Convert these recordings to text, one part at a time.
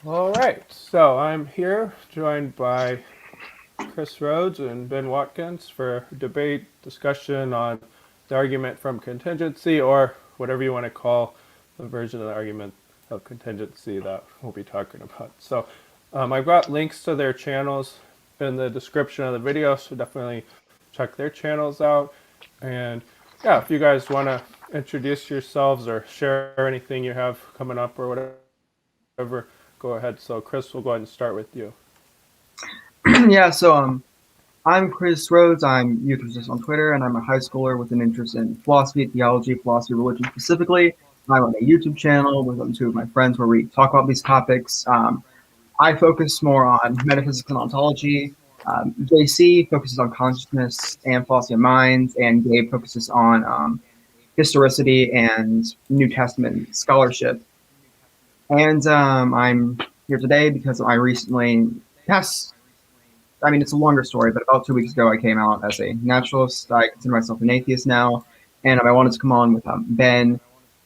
All right, so I'm here joined by Chris Rhodes and Ben Watkins for debate discussion on the argument from contingency, or whatever you want to call the version of the argument of contingency that we'll be talking about. So I've got links to their channels in the description of the video, so definitely check their channels out. And yeah, if you guys want to introduce yourselves or share anything you have coming up or whatever, go ahead. So Chris, we'll go ahead and start with you. Yeah, I'm Chris Rhodes. I'm youth resist on Twitter, and I'm a high schooler with an interest in philosophy, theology, philosophy, religion specifically. I run a YouTube channel with two of my friends where we talk about these topics. I focus more on metaphysics and ontology. JC focuses on consciousness and philosophy of mind, and Gabe focuses on historicity and New Testament scholarship. And I'm here today because I recently passed. I mean, it's a longer story, but about 2 weeks ago, I came out as a naturalist. I consider myself an atheist now, and I wanted to come on with Ben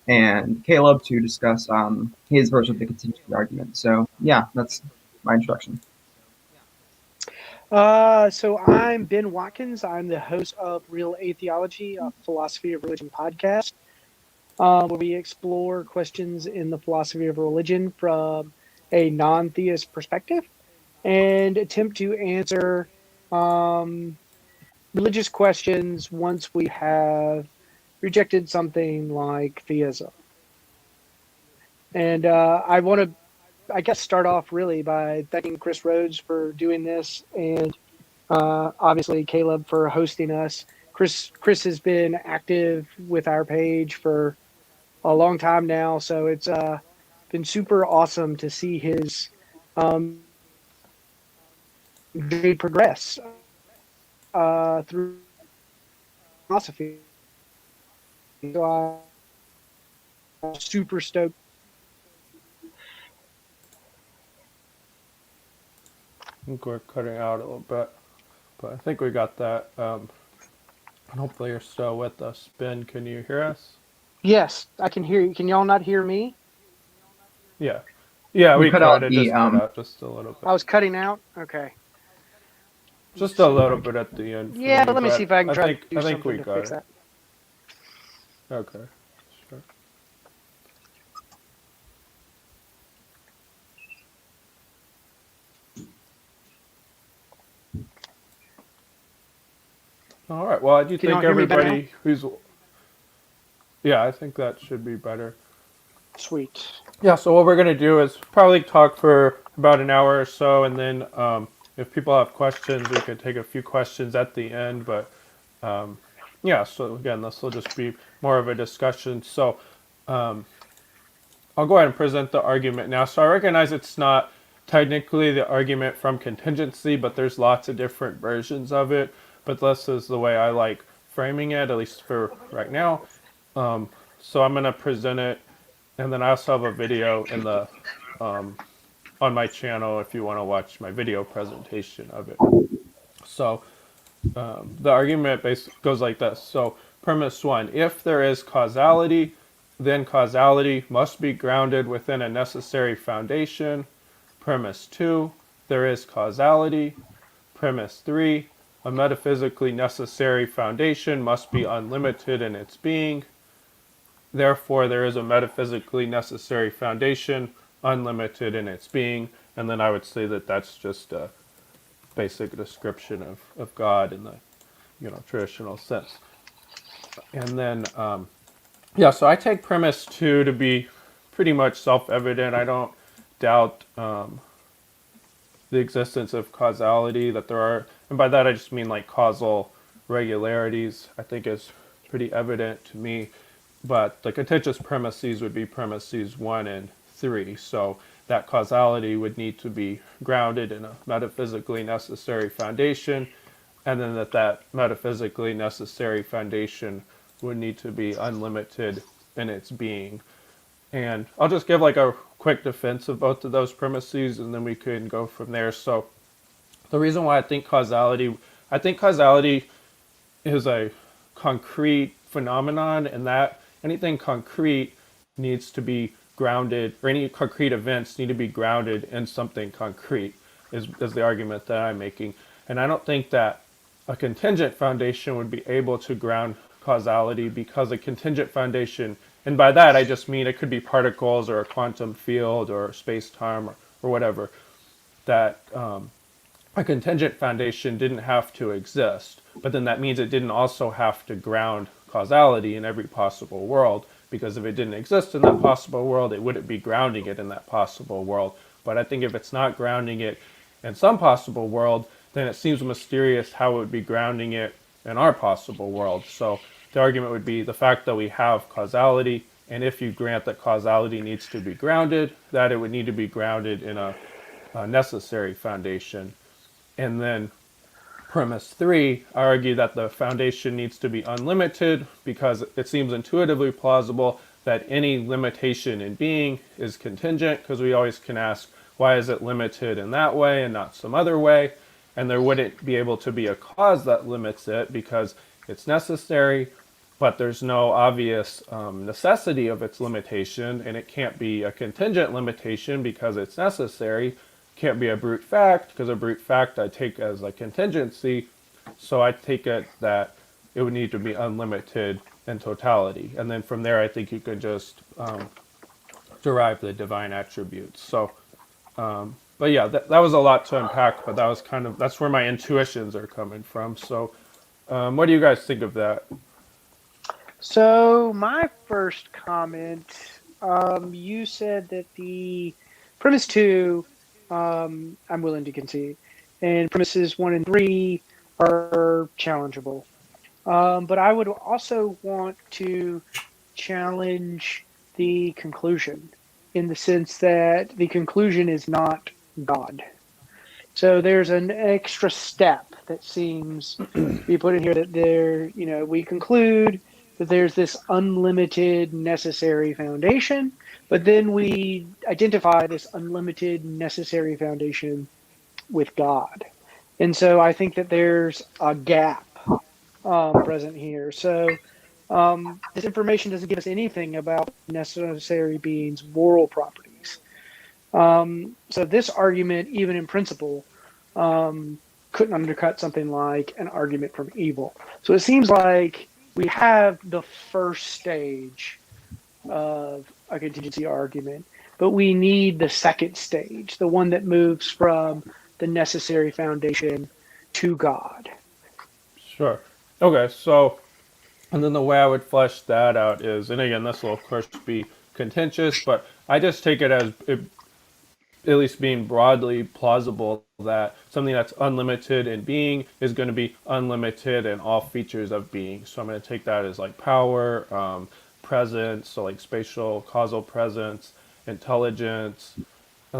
and Caleb to discuss his version of the contingency argument. So, yeah, that's my introduction. So I'm Ben Watkins. I'm the host of Real Atheology, a philosophy of religion podcast, where we explore questions in the philosophy of religion from a non-theist perspective and attempt to answer religious questions once we have rejected something like theism. And I want to, I guess, start off really by thanking Chris Rhodes for doing this, and obviously Caleb for hosting us. Chris has been active with our page for a long time now, so it's been super awesome to see his very progress through philosophy. So I'm super stoked. I think we're cutting out a little bit, but I think we got that. And hopefully you're still with us. Ben, can you hear us? Yes, I can hear you. Can y'all not hear me? Yeah. Yeah, You we cut could. out It the just cut out just a little bit. I was cutting out. Okay. Let me Just a see if little I bit can. at the end for Yeah, me, but let me see but if I can I try to think do I think something we to got fix it. that. Okay. Sure. All right. Well, I do Can y'all think hear me better now? everybody who's yeah, I think that should be better. Sweet. Yeah, so what we're going to do is probably talk for about an hour or so, and then if people have questions, we could take a few questions at the end. But yeah, so again, this will just be more of a discussion. So I'll go ahead and present the argument now. So I recognize it's not technically the argument from contingency, but there's lots of different versions of it. But this is the way I like framing it, at least for right now. So I'm going to present it, and then I also have a video in the on my channel if you want to watch my video presentation of it. So the argument basically goes like this. So premise one: if there is causality, then causality must be grounded within a necessary foundation. Premise two: there is causality. Premise three: a metaphysically necessary foundation must be unlimited in its being. Therefore, there is a metaphysically necessary foundation, unlimited in its being. And then I would say that that's just a basic description of God in the traditional sense. And then, yeah, so I take premise two to be pretty much self-evident. I don't doubt the existence of causality, that there are, and by that I just mean like causal regularities, I think is pretty evident to me. But the contentious premises would be premises one and three. So that causality would need to be grounded in a metaphysically necessary foundation, and then that metaphysically necessary foundation would need to be unlimited in its being. And I'll just give like a quick defense of both of those premises, and then we can go from there. So the reason why I think causality is a concrete phenomenon, and that anything concrete needs to be grounded, or any concrete events need to be grounded in something concrete, is the argument that I'm making. And I don't think that a contingent foundation would be able to ground causality, because a contingent foundation, and by that I just mean it could be particles or a quantum field or space-time or whatever, that a contingent foundation didn't have to exist. But then that means it didn't also have to ground causality in every possible world, because if it didn't exist in that possible world, it wouldn't be grounding it in that possible world. But I think if it's not grounding it in some possible world, then it seems mysterious how it would be grounding it in our possible world. So the argument would be the fact that we have causality, and if you grant that causality needs to be grounded, that it would need to be grounded in a necessary foundation. And then premise 3, I argue that the foundation needs to be unlimited, because it seems intuitively plausible that any limitation in being is contingent, because we always can ask, why is it limited in that way and not some other way? And there wouldn't be able to be a cause that limits it because it's necessary, but there's no obvious necessity of its limitation, and it can't be a contingent limitation because it's necessary. Can't be a brute fact, because a brute fact I take as a contingency, so I take it that it would need to be unlimited in totality. And then from there, I think you could just derive the divine attributes. So, but yeah, that was a lot to unpack, but that was that's where my intuitions are coming from. So, what do you guys think of that? So my first comment, you said that the premise 2, I'm willing to concede, and premises 1 and 3 are challengeable. But I would also want to challenge the conclusion, in the sense that the conclusion is not God. So there's an extra step that seems to be put in here, that we conclude that there's this unlimited necessary foundation, but then we identify this unlimited necessary foundation with God. And so I think that there's a gap present here. So this information doesn't give us anything about necessary beings' moral properties. So this argument, even in principle, couldn't undercut something like an argument from evil. So it seems like we have the first stage of a contingency argument, but we need the second stage, the one that moves from the necessary foundation to God. Sure. Okay, so, and then the way I would flesh that out is, and again, this will of course be contentious, but I just take it as at least being broadly plausible that something that's unlimited in being is going to be unlimited in all features of being. So I'm going to take that as like power, presence, so like spatial, causal presence, intelligence. And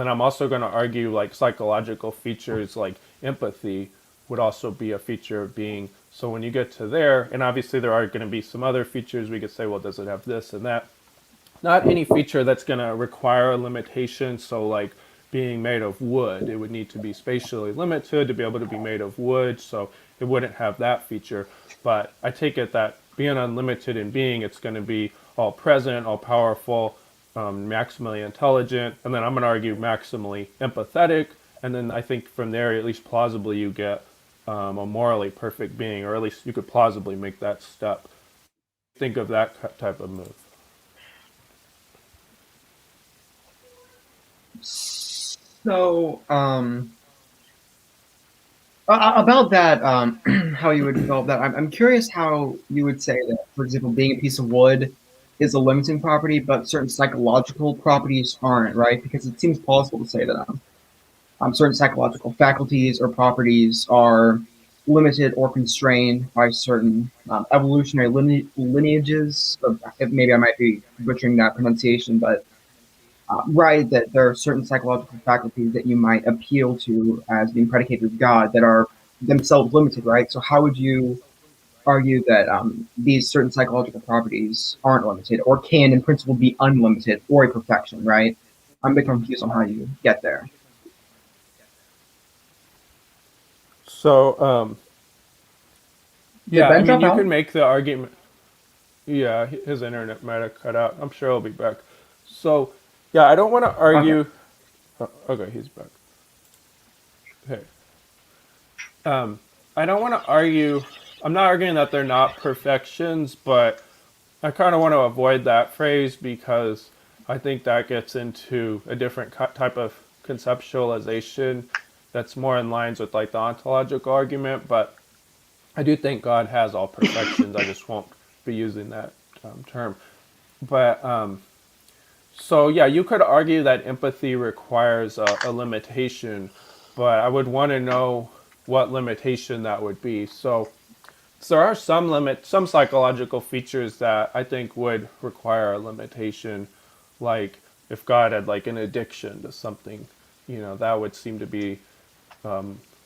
then I'm also going to argue like psychological features like empathy would also be a feature of being. So when you get to there, and obviously there are going to be some other features, we could say, well, does it have this and that? Not any feature that's going to require a limitation. So like being made of wood, it would need to be spatially limited to be able to be made of wood, so it wouldn't have that feature. But I take it that being unlimited in being, it's going to be all present, all powerful, maximally intelligent, and then I'm going to argue maximally empathetic, and then I think from there, at least plausibly, you get a morally perfect being, or at least you could plausibly make that step. Think of that type of move. So, about that, how you would develop that, I'm curious how you would say that, for example, being a piece of wood is a limiting property, but certain psychological properties aren't, right? Because it seems plausible to say that certain psychological faculties or properties are limited or constrained by certain evolutionary lineages. Maybe I might be butchering that pronunciation, but right, that there are certain psychological faculties that you might appeal to as being predicated with God that are themselves limited, right? So how would you argue that these certain psychological properties aren't limited, or can in principle be unlimited, or a perfection, right? I'm a bit confused on how you get there. So, yeah, Ben I mean, drop you out? can make the argument. Yeah, his internet might have cut out. I'm sure he'll be back. So Yeah, I don't want to Okay. argue. Oh, okay, he's back. Okay. I don't want to argue. I'm not arguing that they're not perfections, but I kind of want to avoid that phrase because I think that gets into a different type of conceptualization that's more in lines with like the ontological argument. But I do think God has all perfections. I just won't be using that term. But so yeah, you could argue that empathy requires a limitation, but I would want to know what limitation that would be. So there are some psychological features that I think would require a limitation, like if God had like an addiction to something, that would seem to be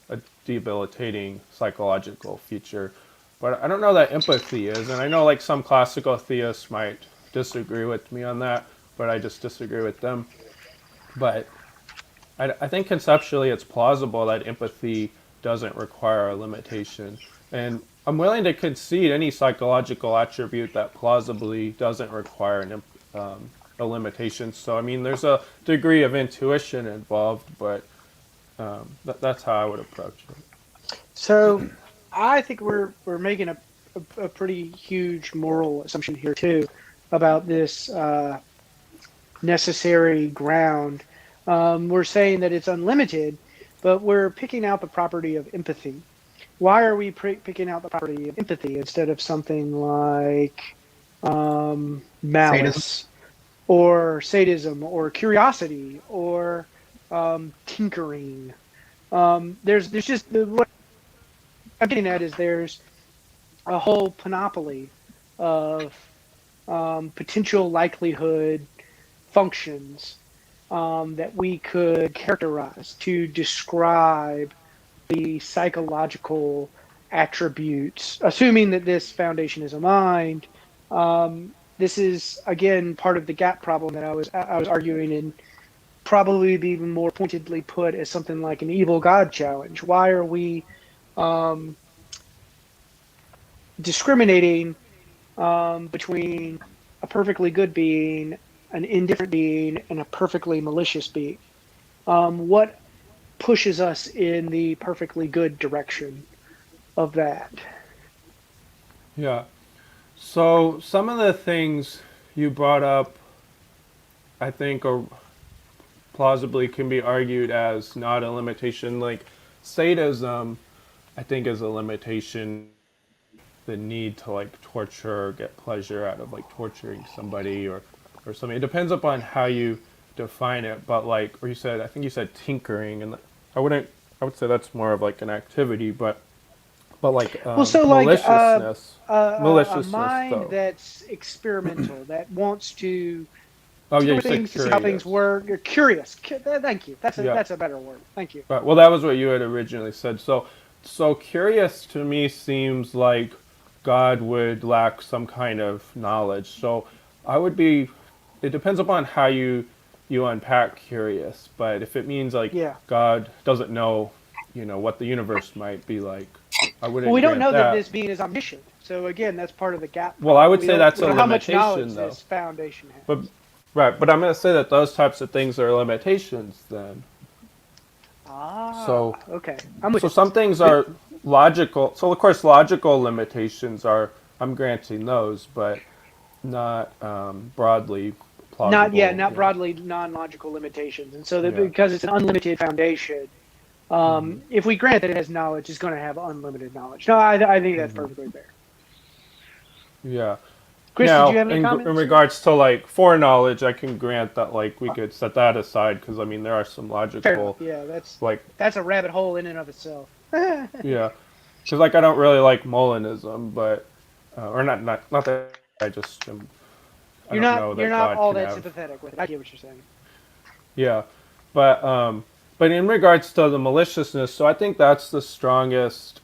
a debilitating psychological feature. But I don't know that empathy is, and I know like some classical theists might disagree with me on that, but I just disagree with them. But I think conceptually it's plausible that empathy doesn't require a limitation. And I'm willing to concede any psychological attribute that plausibly doesn't require a limitation. So, I mean, there's a degree of intuition involved, but that's how I would approach it. So I think we're making a pretty huge moral assumption here too about this necessary ground. We're saying that it's unlimited, but we're picking out the property of empathy. Why are we picking out the property of empathy instead of something like Sadism. malice or sadism or curiosity or tinkering? There's just what I'm getting at is there's a whole panoply of potential likelihood functions that we could characterize to describe the psychological attributes, assuming that this foundation is a mind. This is again part of the gap problem that I was arguing, and probably be even more pointedly put as something like an evil God challenge. Why are we discriminating between a perfectly good being, an indifferent being, and a perfectly malicious being? What pushes us in the perfectly good direction of that? Yeah. So some of the things you brought up, I think, are plausibly can be argued as not a limitation. Like sadism, I think is a limitation. The need to like torture or get pleasure out of like torturing somebody or something. It depends upon how you define it. But like, or you said, I think you said tinkering, and I wouldn't. I would say that's more of like an activity, but like Well, so like a maliciousness mind though. that's experimental, that wants to Oh yeah, tinker you with said things to see how things curious. work. You're curious. Thank you. Yeah. That's a better word. Thank you. Right. Well, that was what you had originally said. So curious to me seems like God would lack some kind of knowledge. So I would be. It depends upon how you unpack curious. But if it means like Yeah. God doesn't know, what the universe might be like, I Well, we wouldn't don't grant know that that. this being is omniscient. So again, that's part of the gap Well, I problem. would say that's We a don't know how much knowledge limitation though. this foundation But has. right. But I'm going to say that those types of things are limitations then. So Okay. I'm with So you. some things But are logical. So of course, logical limitations are. I'm granting those, but not broadly plausible. not broadly non-logical limitations. And so that Yeah. because it's an unlimited foundation, Hmm. if we grant that it has knowledge, it's going to have unlimited knowledge. No, I think that's Hmm. perfectly fair. Yeah. Chris, did you Now, have any in comments? regards to like foreknowledge, I can grant that like we could set that aside because I mean there are some Fair enough. logical Yeah, like that's a rabbit hole in and of itself. yeah because like I don't really like Molinism, but or not that I just am, I don't know You're that not God all can that have. sympathetic with it. I get what you're saying. Yeah, but in regards to the maliciousness, so I think that's the strongest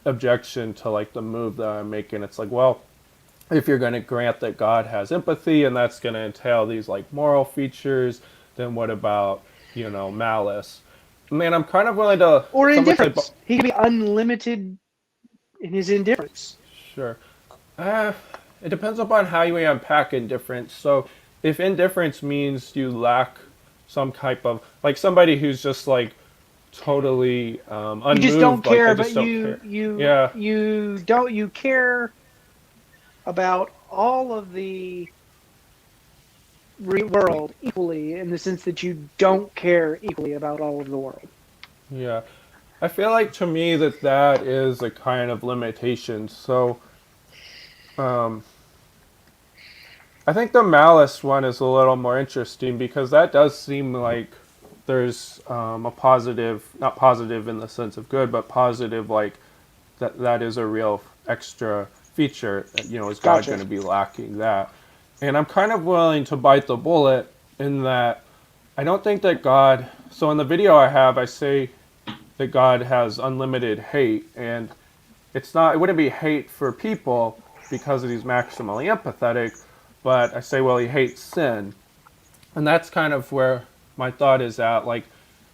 objection to like the move that I'm making. It's like, well, if you're going to grant that God has empathy and that's going to entail these like moral features, then what about malice? Man, I'm kind of willing to. Or Some would say, indifference. He can be unlimited in his indifference. sure. Uh, it depends upon how you unpack indifference. So if indifference means you lack some type of, like somebody who's just like totally You just don't unmoved, like care, they but just don't you care. you Yeah, you don't you care about all of the world equally in the sense that you don't care equally about all of the world. yeah. I feel like to me that that is a kind of limitation. So um, I think the malice one is a little more interesting because that does seem like there's a positive, not positive in the sense of good, but positive like that is a real extra feature. Is God Gotcha. going to be lacking that? And I'm kind of willing to bite the bullet in that I don't think that God. So in the video I have, I say that God has unlimited hate, and it's not. It wouldn't be hate for people because he's maximally empathetic, but I say, well, he hates sin, and that's kind of where my thought is at. Like,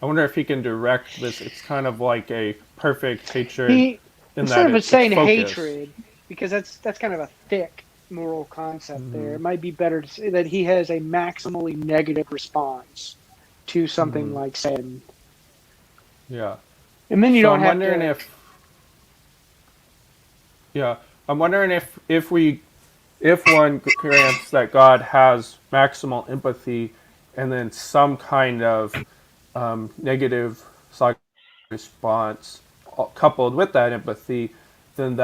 I wonder if he can direct this. It's kind of like a perfect hatred He in instead that of it it's saying focused. hatred, because that's kind of a thick moral concept there. It might be better to say that he has a maximally negative response to something like sin. Yeah. And then you So don't I'm have wondering to if, yeah, I'm wondering if one grants that God has maximal empathy, and then some kind of negative psychological response coupled with that empathy, then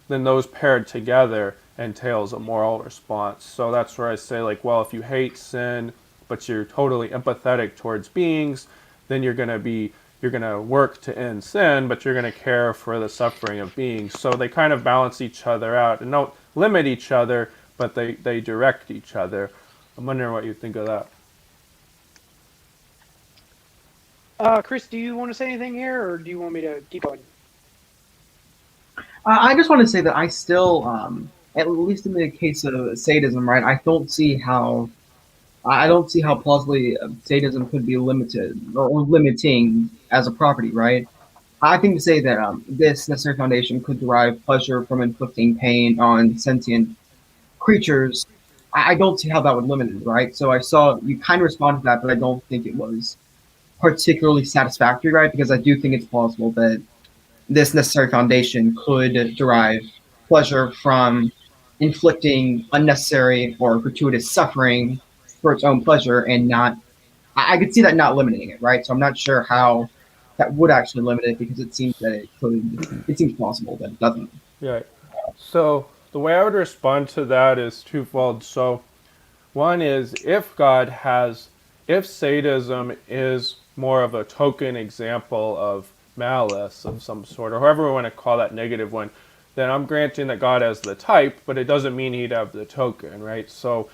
those paired together entails a moral response. So that's where I say, like, well, if you hate sin but you're totally empathetic towards beings, then you're gonna work to end sin, but you're gonna care for the suffering of beings. So they kind of balance each other out and don't limit each other, but they direct each other. I'm wondering what you think of that. Chris, do you want to say anything here, or do you want me to keep going? I just want to say that I still, at least in the case of sadism, right? I don't see how plausibly sadism could be limited or limiting as a property, right? I think to say that this necessary foundation could derive pleasure from inflicting pain on sentient creatures. I don't see how that would limit it, right? So I saw you kind of respond to that, but I don't think it was particularly satisfactory, right? Because I do think it's plausible that this necessary foundation could derive pleasure from inflicting unnecessary or gratuitous suffering for its own pleasure and not. I could see that not limiting it, right? So I'm not sure how that would actually limit it because it seems that it could. It seems possible that it doesn't. Yeah. So the way I would respond to that is twofold. So one is if sadism is more of a token example of malice of some sort, or however we want to call that negative one, then I'm granting that God has the type, but it doesn't mean he'd have the token, right? So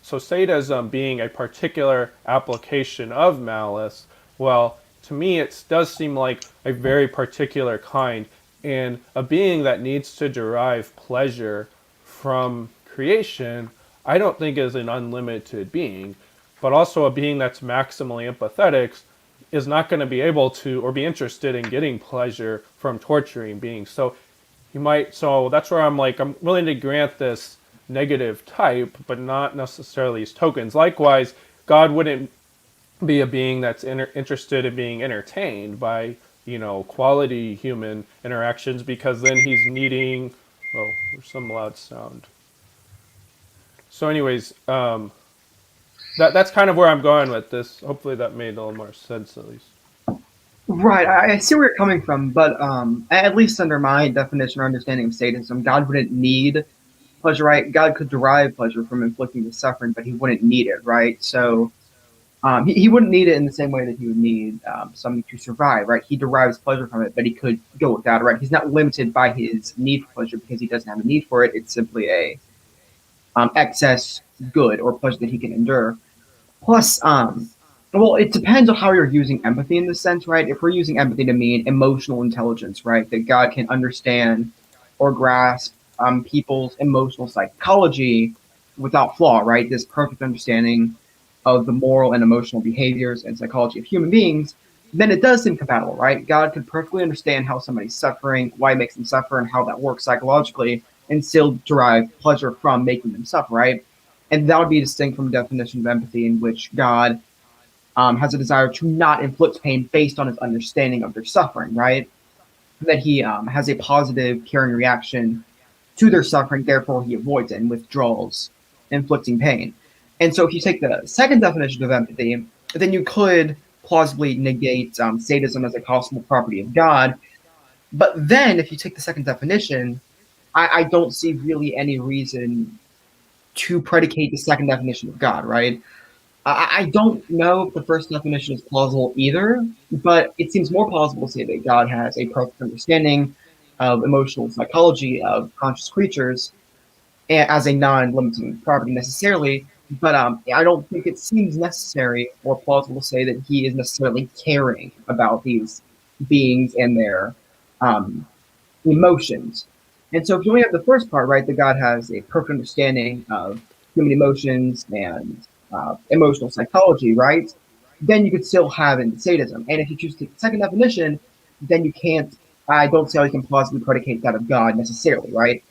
sadism being a particular application of malice, well, to me it does seem like a very particular kind, and a being that needs to derive pleasure from creation, I don't think is an unlimited being, but also a being that's maximally empathetic is not going to be able to or be interested in getting pleasure from torturing beings. So that's where I'm like, I'm willing to grant this negative type, but not necessarily as tokens. Likewise, God wouldn't be a being that's interested in being entertained by quality human interactions, because then he's needing. Oh, there's some loud sound. So, anyways, that's kind of where I'm going with this. Hopefully, that made a little more sense at least. Right, I see where you're coming from, but at least under my definition or understanding of sadism, God wouldn't need pleasure, right? God could derive pleasure from inflicting the suffering, but he wouldn't need it, right? So he wouldn't need it in the same way that he would need something to survive, right? He derives pleasure from it, but he could go without it, right? He's not limited by his need for pleasure because he doesn't have a need for it. It's simply a excess good or pleasure that he can endure. Plus, well, it depends on how you're using empathy in this sense, right? If we're using empathy to mean emotional intelligence, right, that God can understand or grasp people's emotional psychology without flaw, right? This perfect understanding of the moral and emotional behaviors and psychology of human beings, then it does seem compatible, right? God could perfectly understand how somebody's suffering, why it makes them suffer, and how that works psychologically, and still derive pleasure from making them suffer, right? And that would be distinct from the definition of empathy, in which God has a desire to not inflict pain based on his understanding of their suffering, right? That he has a positive, caring reaction to their suffering, therefore he avoids it and withdraws inflicting pain. And so if you take the second definition of empathy, then you could plausibly negate sadism as a possible property of God. But then if you take the second definition, I don't see really any reason to predicate the second definition of God, right? I don't know if the first definition is plausible either, but it seems more plausible to say that God has a perfect understanding of emotional psychology of conscious creatures as a non-limiting property necessarily. But I don't think it seems necessary or plausible to say that he is necessarily caring about these beings and their um, emotions. And so if you only have the first part, right, that God has a perfect understanding of human emotions and emotional psychology, right, then you could still have in sadism. And if you choose the second definition, then you can't, I don't see how you can plausibly predicate that of God necessarily, right?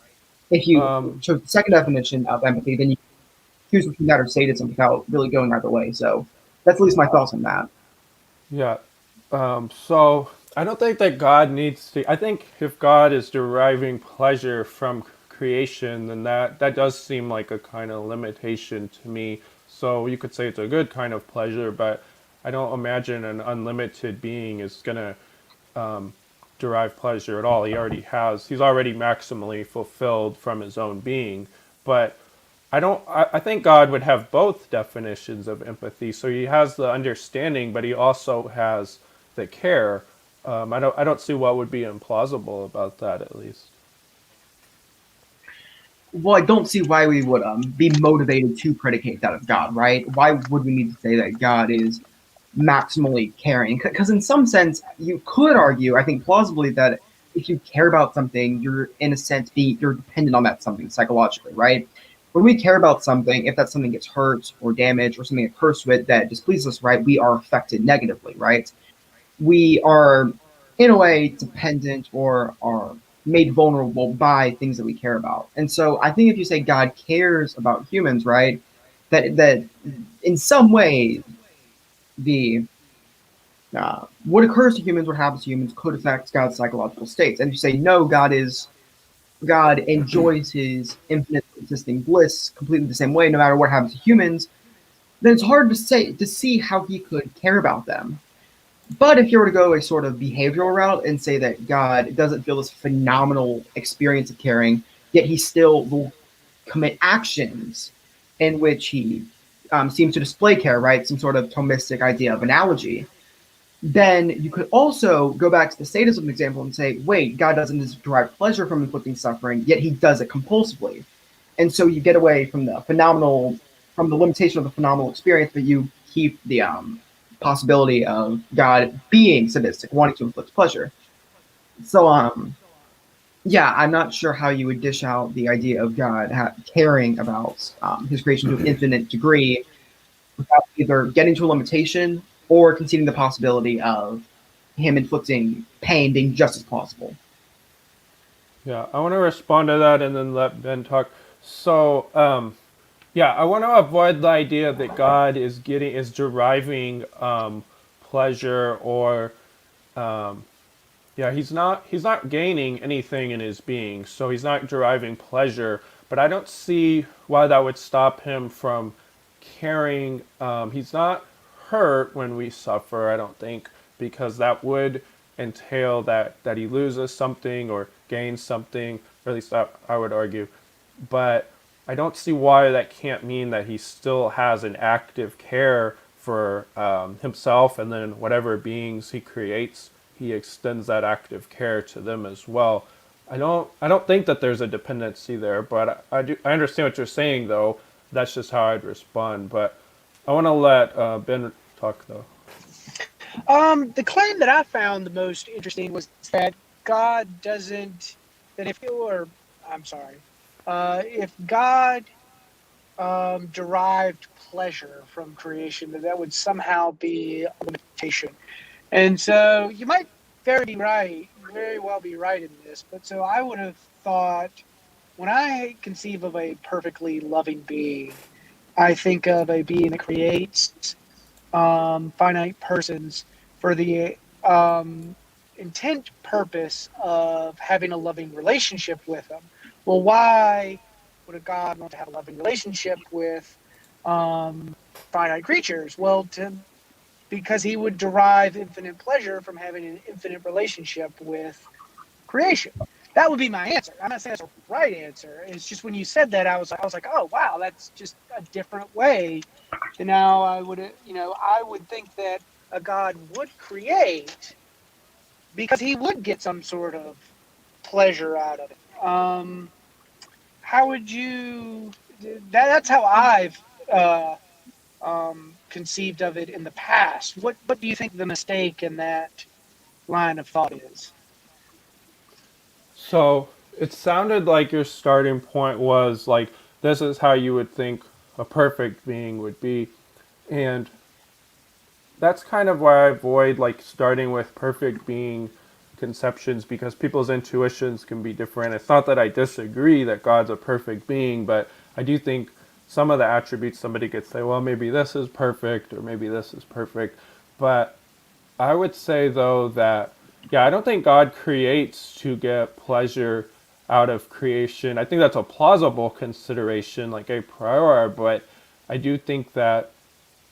If you Um, chose the second definition of empathy, then you choose between that or sadism without really going either way. So that's at least my thoughts on that. yeah. So I don't think that God needs to. I think if God is deriving pleasure from creation, then that does seem like a kind of limitation to me. So you could say it's a good kind of pleasure, but I don't imagine an unlimited being is gonna derive pleasure at all. He already has. He's already maximally fulfilled from his own being. But I don't. I think God would have both definitions of empathy. So he has the understanding, but he also has the care. I don't. I don't see what would be implausible about that. At least. Well, I don't see why we would be motivated to predicate that of God, right? Why would we need to say that God is maximally caring? Because in some sense, you could argue, I think plausibly, that if you care about something, you're in a sense you're dependent on that something psychologically, right? When we care about something, if that something gets hurt or damaged or something occurs to it that displeases us, right, we are affected negatively, right? We are in a way dependent or are made vulnerable by things that we care about. And so I think if you say God cares about humans, right, that in some way the what occurs to humans, what happens to humans, could affect God's psychological states. And if you say no, God enjoys his infinite existing bliss completely the same way, no matter what happens to humans, then it's hard to see how he could care about them. But if you were to go a sort of behavioral route and say that God doesn't feel this phenomenal experience of caring, yet he still will commit actions in which he seems to display care, right? Some sort of Thomistic idea of analogy. Then you could also go back to the sadism example and say, wait, God doesn't derive pleasure from inflicting suffering, yet he does it compulsively. And so you get away from from the limitation of the phenomenal experience, but you keep the possibility of God being sadistic, wanting to inflict pleasure. So, yeah, I'm not sure how you would dish out the idea of God caring about his creation to an infinite degree without either getting to a limitation or conceding the possibility of him inflicting pain being just as plausible. Yeah, I want to respond to that and then let Ben talk. So, yeah, I want to avoid the idea that God is deriving pleasure or yeah, he's not gaining anything in his being, so he's not deriving pleasure. But I don't see why that would stop him from caring. He's not hurt when we suffer, I don't think, because that would entail that he loses something or gains something, or at least I would argue. But I don't see why that can't mean that he still has an active care for himself, and then whatever beings he creates, he extends that active care to them as well. I don't think that there's a dependency there, but I understand what you're saying though. That's just how I'd respond. But I want to let Ben talk though. The claim that I found the most interesting was that God doesn't, that if you or, I'm sorry, if God derived pleasure from creation, that would somehow be a limitation. And so you might very well be right in this. But so I would have thought, when I conceive of a perfectly loving being, I think of a being that creates finite persons for the intent purpose of having a loving relationship with them. Well, why would a God want to have a loving relationship with finite creatures? Well, because he would derive infinite pleasure from having an infinite relationship with creation. That would be my answer. I'm not saying that's a right answer. It's just when you said that, I was like, oh wow, that's just a different way. And now I would think that a God would create because he would get some sort of pleasure out of it. How would you? That's how I've conceived of it in the past. What do you think the mistake in that line of thought is? So it sounded like your starting point was like, this is how you would think a perfect being would be. And that's kind of why I avoid like starting with perfect being conceptions, because people's intuitions can be different. It's not that I disagree that God's a perfect being, but I do think some of the attributes somebody could say, well, maybe this is perfect or maybe this is perfect. But I would say though that, yeah, I don't think God creates to get pleasure out of creation. I think that's a plausible consideration, like a priori, but I do think that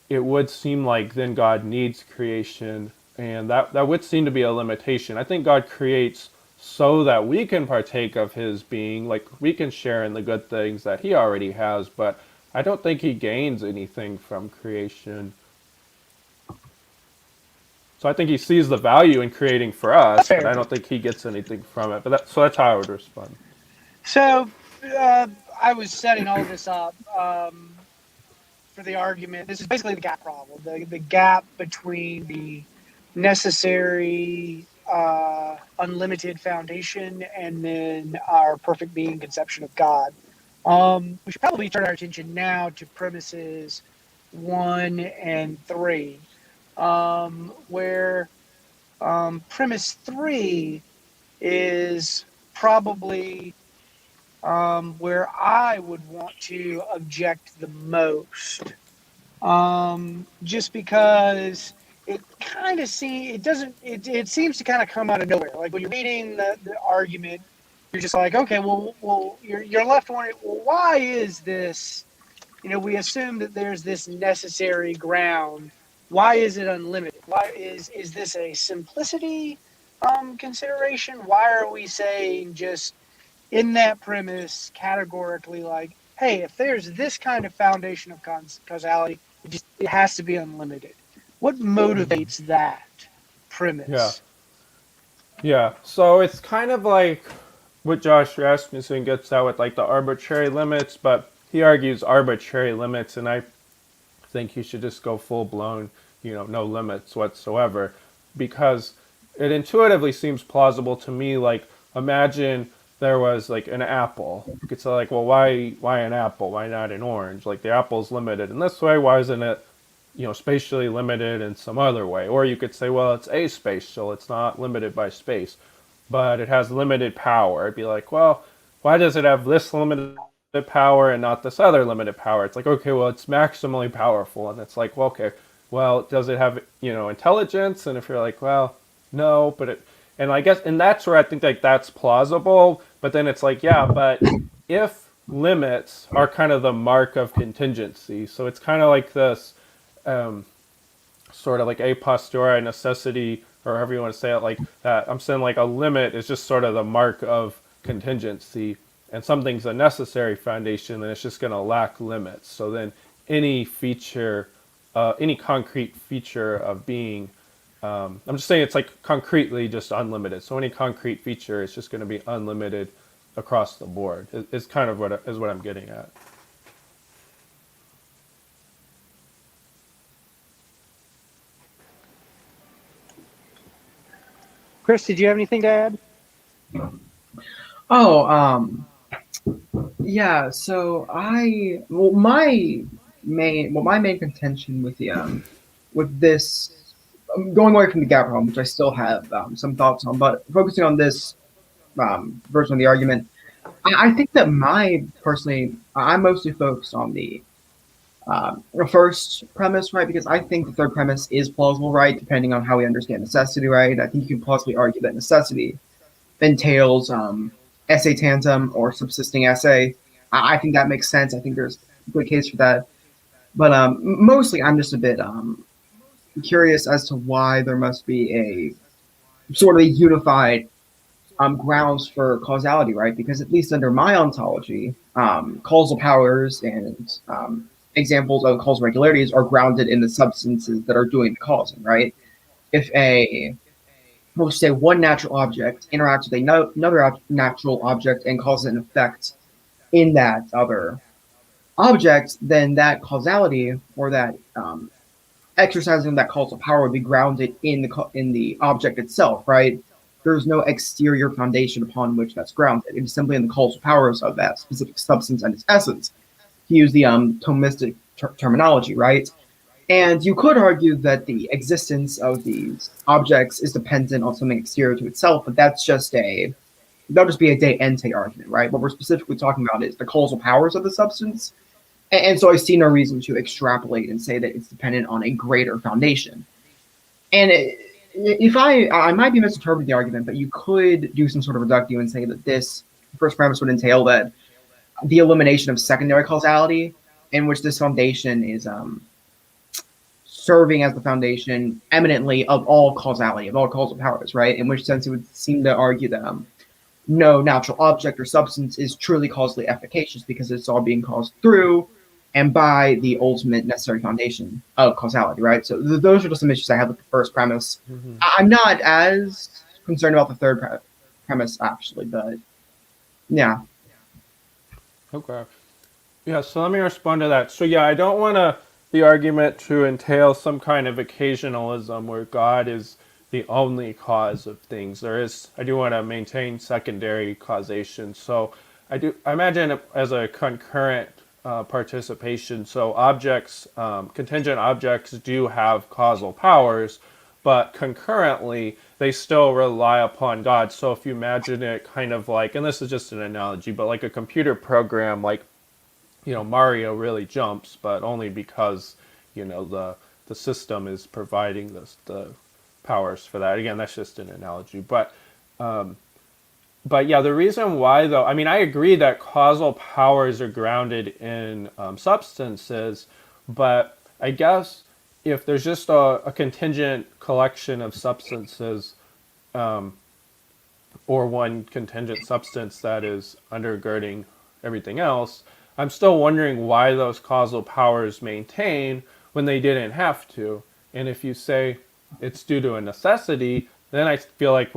it would seem like then God needs creation, and that would seem to be a limitation. I think God creates so that we can partake of his being, like we can share in the good things that he already has, but I don't think he gains anything from creation. So I think he sees the value in creating for us, but I don't think he gets anything from it. So that's how I would respond. So I was setting all this up for the argument. This is basically the gap problem, the gap between the necessary unlimited foundation and then our perfect being conception of God. We should probably turn our attention now to premises 1 and 3, where premise 3 is probably where I would want to object the most. Just because it kind of it seems to kind of come out of nowhere. Like when you're reading the argument, you're just like, okay, well, you're left wondering, well, why is this? We assume that there's this necessary ground. Why is it unlimited? Why is this a simplicity consideration? Why are we saying just in that premise categorically like, hey, if there's this kind of foundation of causality, it has to be unlimited? What motivates that Yeah. premise? Yeah. So it's kind of like what Josh Rasmussen gets at with like the arbitrary limits, but he argues arbitrary limits, and I think he should just go full blown, no limits whatsoever, because it intuitively seems plausible to me. Like, imagine there was like an apple. You could say like, well, why an apple? Why not an orange? Like the apple's limited in this way. Why isn't it, spatially limited in some other way? Or you could say, well, it's aspatial. It's not limited by space, but it has limited power. It'd be like, well, why does it have this limited power and not this other limited power? It's like, okay, well, it's maximally powerful. And it's like, well, okay, well, does it have, intelligence? And if you're like, well, no, but and I guess, and that's where I think like that's plausible. But then it's like, yeah, but if limits are kind of the mark of contingency, so it's kind of like this sort of like a posteriori necessity, or however you want to say it, like that. I'm saying like a limit is just sort of the mark of contingency, and something's a necessary foundation, then it's just going to lack limits. So then any feature, any concrete feature of being, I'm just saying it's like concretely just unlimited. So any concrete feature is just going to be unlimited across the board. Is kind of what I'm getting at. Chris, did you have anything to add? Oh, yeah. So my main contention with the with this, going away from the gap problem, which I still have some thoughts on, but focusing on this version of the argument, I think that I'm mostly focused on the The first premise, right? Because I think the third premise is plausible, right? Depending on how we understand necessity, right? I think you can possibly argue that necessity entails esse tantum or subsisting esse. I think that makes sense. I think there's a good case for that. But mostly, I'm just a bit curious as to why there must be a sort of a unified grounds for causality, right? Because at least under my ontology, causal powers and examples of causal regularities are grounded in the substances that are doing the causing, right? If we'll say one natural object interacts with another natural object and causes an effect in that other object, then that causality or that exercising that causal power would be grounded in the object itself, right? There's no exterior foundation upon which that's grounded. It is simply in the causal powers of that specific substance and its essence, to use the Thomistic terminology, right? And you could argue that the existence of these objects is dependent on something exterior to itself, but that'll just be a de ente argument, right? What we're specifically talking about is the causal powers of the substance, and so I see no reason to extrapolate and say that it's dependent on a greater foundation. And if I might be misinterpreting the argument, but you could do some sort of reductio and say that this first premise would entail that the elimination of secondary causality, in which this foundation is serving as the foundation eminently of all causality, of all causal powers, right? In which sense it would seem to argue that no natural object or substance is truly causally efficacious because it's all being caused through and by the ultimate necessary foundation of causality, right? So those are just some issues I have with the first premise. Mm-hmm. I'm not as concerned about the third premise, actually, but yeah. Okay. Yeah, so let me respond to that. So yeah, I don't want the argument to entail some kind of occasionalism where God is the only cause of things. I do want to maintain secondary causation. So I imagine it as a concurrent participation. So objects, contingent objects do have causal powers, but concurrently they still rely upon God. So if you imagine it kind of like, and this is just an analogy, but like a computer program, like, Mario really jumps, but only because, the system is providing the powers for that. Again, that's just an analogy. But yeah, the reason why, though, I mean, I agree that causal powers are grounded in substances, but I guess if there's just a contingent collection of substances, or one contingent substance that is undergirding everything else, I'm still wondering why those causal powers maintain when they didn't have to. And if you say it's due to a necessity, then I feel like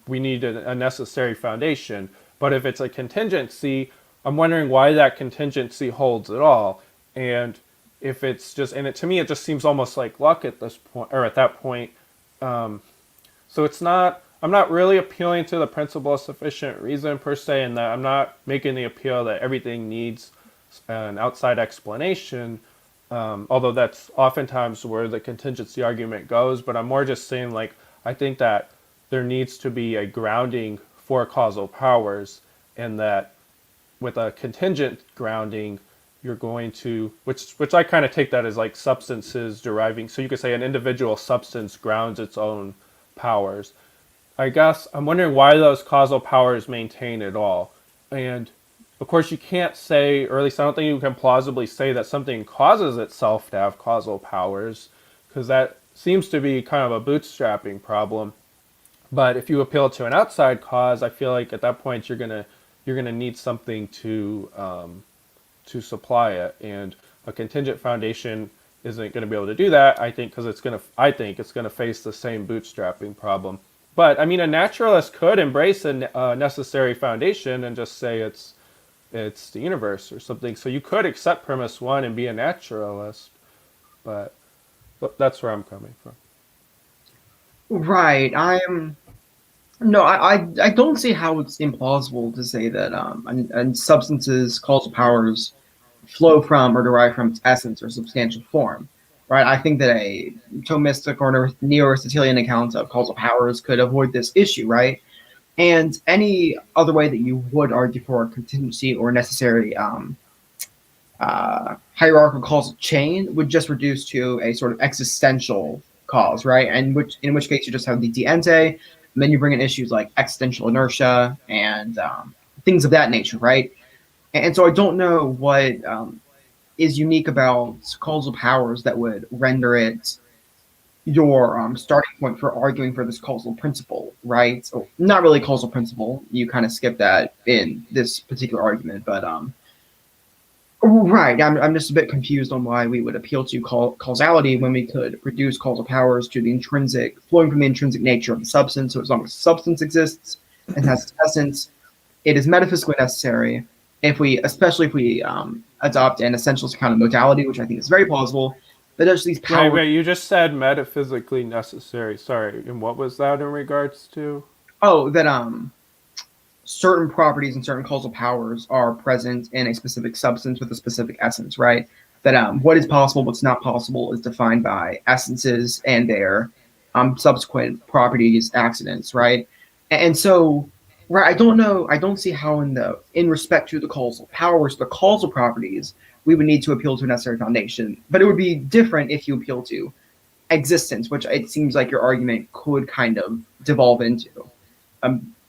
we need a necessary foundation. But if it's a contingency, I'm wondering why that contingency holds at all. And if it's just, to me, it just seems almost like luck at this point, or at that point. So I'm not really appealing to the principle of sufficient reason per se, and that I'm not making the appeal that everything needs an outside explanation, although that's oftentimes where the contingency argument goes. But I'm more just saying, like, I think that there needs to be a grounding for causal powers, and that with a contingent grounding, you're going to, which I kind of take that as like substances deriving. So you could say an individual substance grounds its own powers. I guess I'm wondering why those causal powers maintain at all. And of course you can't say, or at least I don't think you can plausibly say that something causes itself to have causal powers, because that seems to be kind of a bootstrapping problem. But if you appeal to an outside cause, I feel like at that point you're gonna need something to supply it, and a contingent foundation isn't going to be able to do that. I think because it's going to face the same bootstrapping problem. But I mean, a naturalist could embrace a necessary foundation and just say it's the universe or something. So you could accept premise one and be a naturalist, but that's where I'm coming from. Right. I don't see how it's implausible to say that and substances, causal powers flow from or derive from its essence or substantial form. Right. I think that a Thomistic or Neo-Aristotelian account of causal powers could avoid this issue, right? And any other way that you would argue for contingency or necessary hierarchical causal chain would just reduce to a sort of existential cause, right? And in which case you just have the de ente, and then you bring in issues like existential inertia and things of that nature, right? And so I don't know what is unique about causal powers that would render it your starting point for arguing for this causal principle, right? So not really causal principle. You kind of skip that in this particular argument, but right. I'm just a bit confused on why we would appeal to causality when we could reduce causal powers to the intrinsic, flowing from the intrinsic nature of the substance. So as long as substance exists and has its essence, it is metaphysically necessary. Especially if we adopt an essentials kind of modality, which I think is very plausible, that does these powers. Wait, you just said metaphysically necessary. Sorry, and what was that in regards to? Oh, that certain properties and certain causal powers are present in a specific substance with a specific essence, right? That what is possible, what's not possible, is defined by essences and their subsequent properties, accidents, right? And so, right, I don't know, I don't see how in respect to the causal powers, the causal properties, we would need to appeal to a necessary foundation. But it would be different if you appeal to existence, which it seems like your argument could kind of devolve into.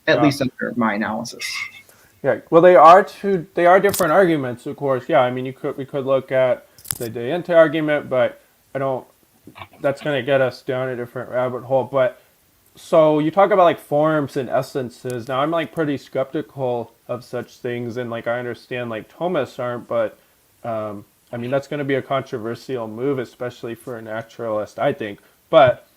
At least under my analysis. Yeah, well, they are different arguments, of course. Yeah, I mean, we could look at the de ente argument, but I don't. That's going to get us down a different rabbit hole. But so you talk about like forms and essences. Now I'm like pretty skeptical of such things, and like I understand like Thomists aren't, but I mean that's going to be a controversial move, especially for a naturalist, I think. But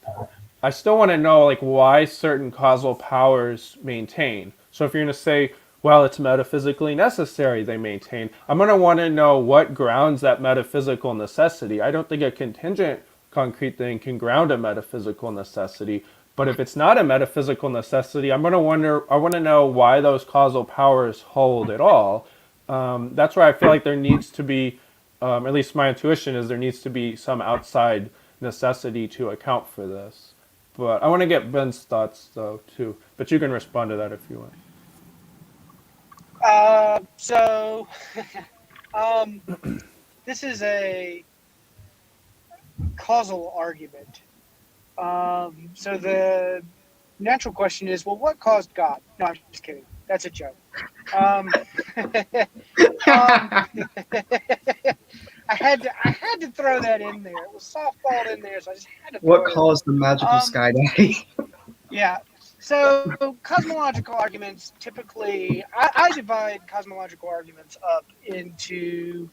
I still want to know like why certain causal powers maintain. So if you're going to say, well, it's metaphysically necessary they maintain, I'm going to want to know what grounds that metaphysical necessity. I don't think a contingent concrete thing can ground a metaphysical necessity. But if it's not a metaphysical necessity, I want to know why those causal powers hold at all. That's where I feel like there needs to be, at least my intuition is there needs to be some outside necessity to account for this. But I want to get Ben's thoughts, though, too. But you can respond to that if you want. So, this is a causal argument. So the natural question is, well, what caused God? No, I'm just kidding. That's a joke. I had to throw that in there. It was softballed in there, so I just had to. What caused the magical sky daddy? Yeah. So cosmological arguments typically, I divide cosmological arguments up into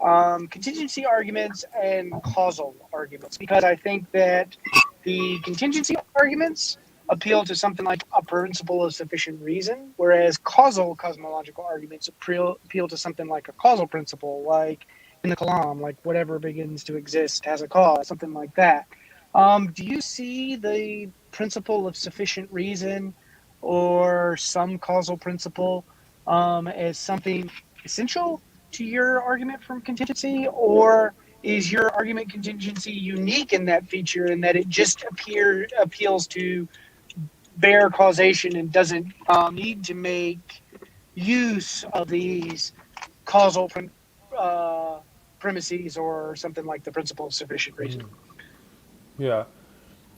contingency arguments and causal arguments, because I think that the contingency arguments appeal to something like a principle of sufficient reason, whereas causal cosmological arguments appeal to something like a causal principle, like in the Kalam, like whatever begins to exist has a cause, something like that. Do you see the principle of sufficient reason or some causal principle as something essential to your argument from contingency, or is your argument contingency unique in that feature in that it just appeals to bare causation and doesn't need to make use of these causal premises or something like the principle of sufficient reason? Yeah.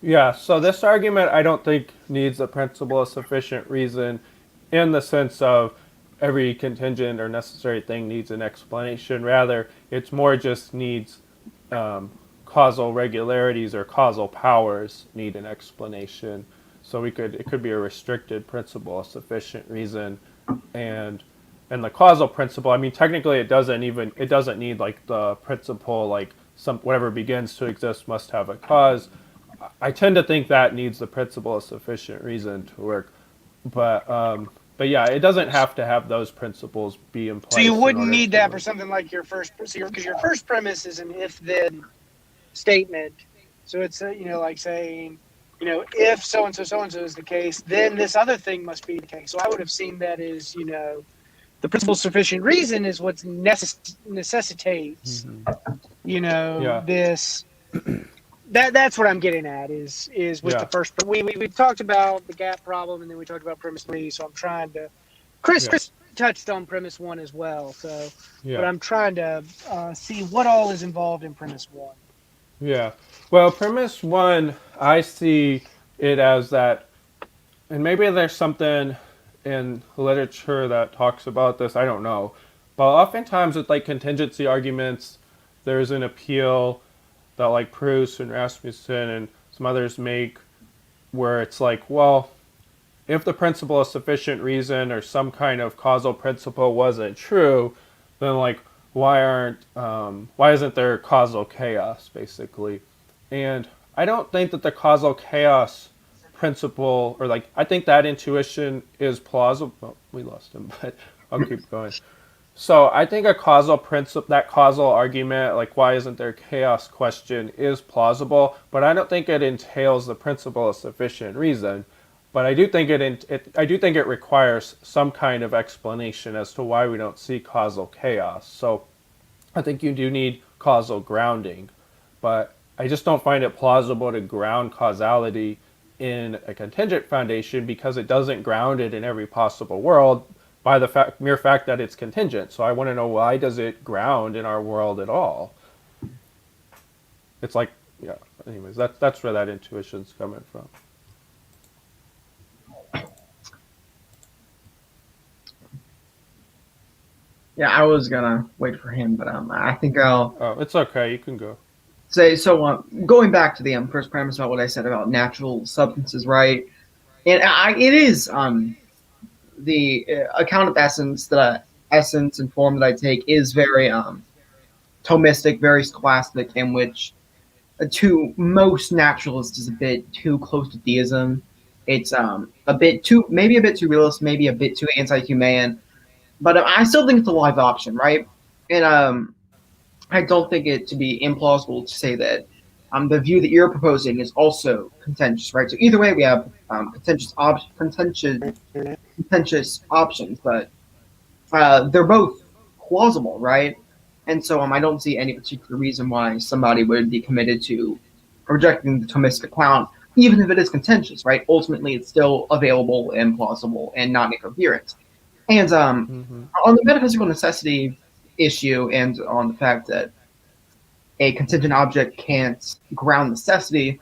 Yeah, so this argument I don't think needs a principle of sufficient reason in the sense of every contingent or necessary thing needs an explanation. Rather, it's more just needs causal regularities or causal powers need an explanation. So it could be a restricted principle of sufficient reason, and the causal principle. I mean, technically, it doesn't need like the principle like whatever begins to exist must have a cause. I tend to think that needs the principle of sufficient reason to work, but yeah, it doesn't have to have those principles be in place. So you wouldn't need that for something like your first, because your first premise is an if-then statement. So it's like saying, if so and so is the case, then this other thing must be the case. So I would have seen that as the principle of sufficient reason is what necessitates this. That's what I'm getting at is with the first. We talked about the gap problem, and then we talked about premise 3. So I'm trying to, Chris, touched on premise one as well. So, Yeah. but I'm trying to see what all is involved in premise one. Yeah. Well, premise one, I see it as that, and maybe there's something in literature that talks about this, I don't know. But oftentimes with like contingency arguments, there's an appeal that like Proust and Rasmussen and some others make where it's like, well, if the principle of sufficient reason or some kind of causal principle wasn't true, then like why isn't there causal chaos basically? And I don't think that the causal chaos principle or like I think that intuition is plausible. Oh, we lost him, but I'll keep going. So I think a causal principle, that causal argument, like why isn't there chaos question, is plausible, but I don't think it entails the principle of sufficient reason. But I do think I do think it requires some kind of explanation as to why we don't see causal chaos. So I think you do need causal grounding, but I just don't find it plausible to ground causality in a contingent foundation because it doesn't ground it in every possible world by the mere fact that it's contingent. So I want to know, why does it ground in our world at all? It's like, yeah. Anyways, that's where that intuition's coming from. Yeah, I was gonna wait for him, but I think I'll Oh, it's okay. You can go. say so. Going back to the first premise about what I said about natural substances, right? And it is the account of essence, the essence and form that I take is very Thomistic, very scholastic, in which to most naturalists is a bit too close to theism. It's a bit too, maybe a bit too realist, maybe a bit too anti-human, but I still think it's a live option, right? And I don't think it to be implausible to say that the view that you're proposing is also contentious, right? So either way, we have contentious options, but they're both plausible, right? And so I don't see any particular reason why somebody would be committed to rejecting the Thomistic account, even if it is contentious, right? Ultimately, it's still available and plausible and not incoherent. And on the metaphysical necessity issue and on the fact that a contingent object can't ground necessity,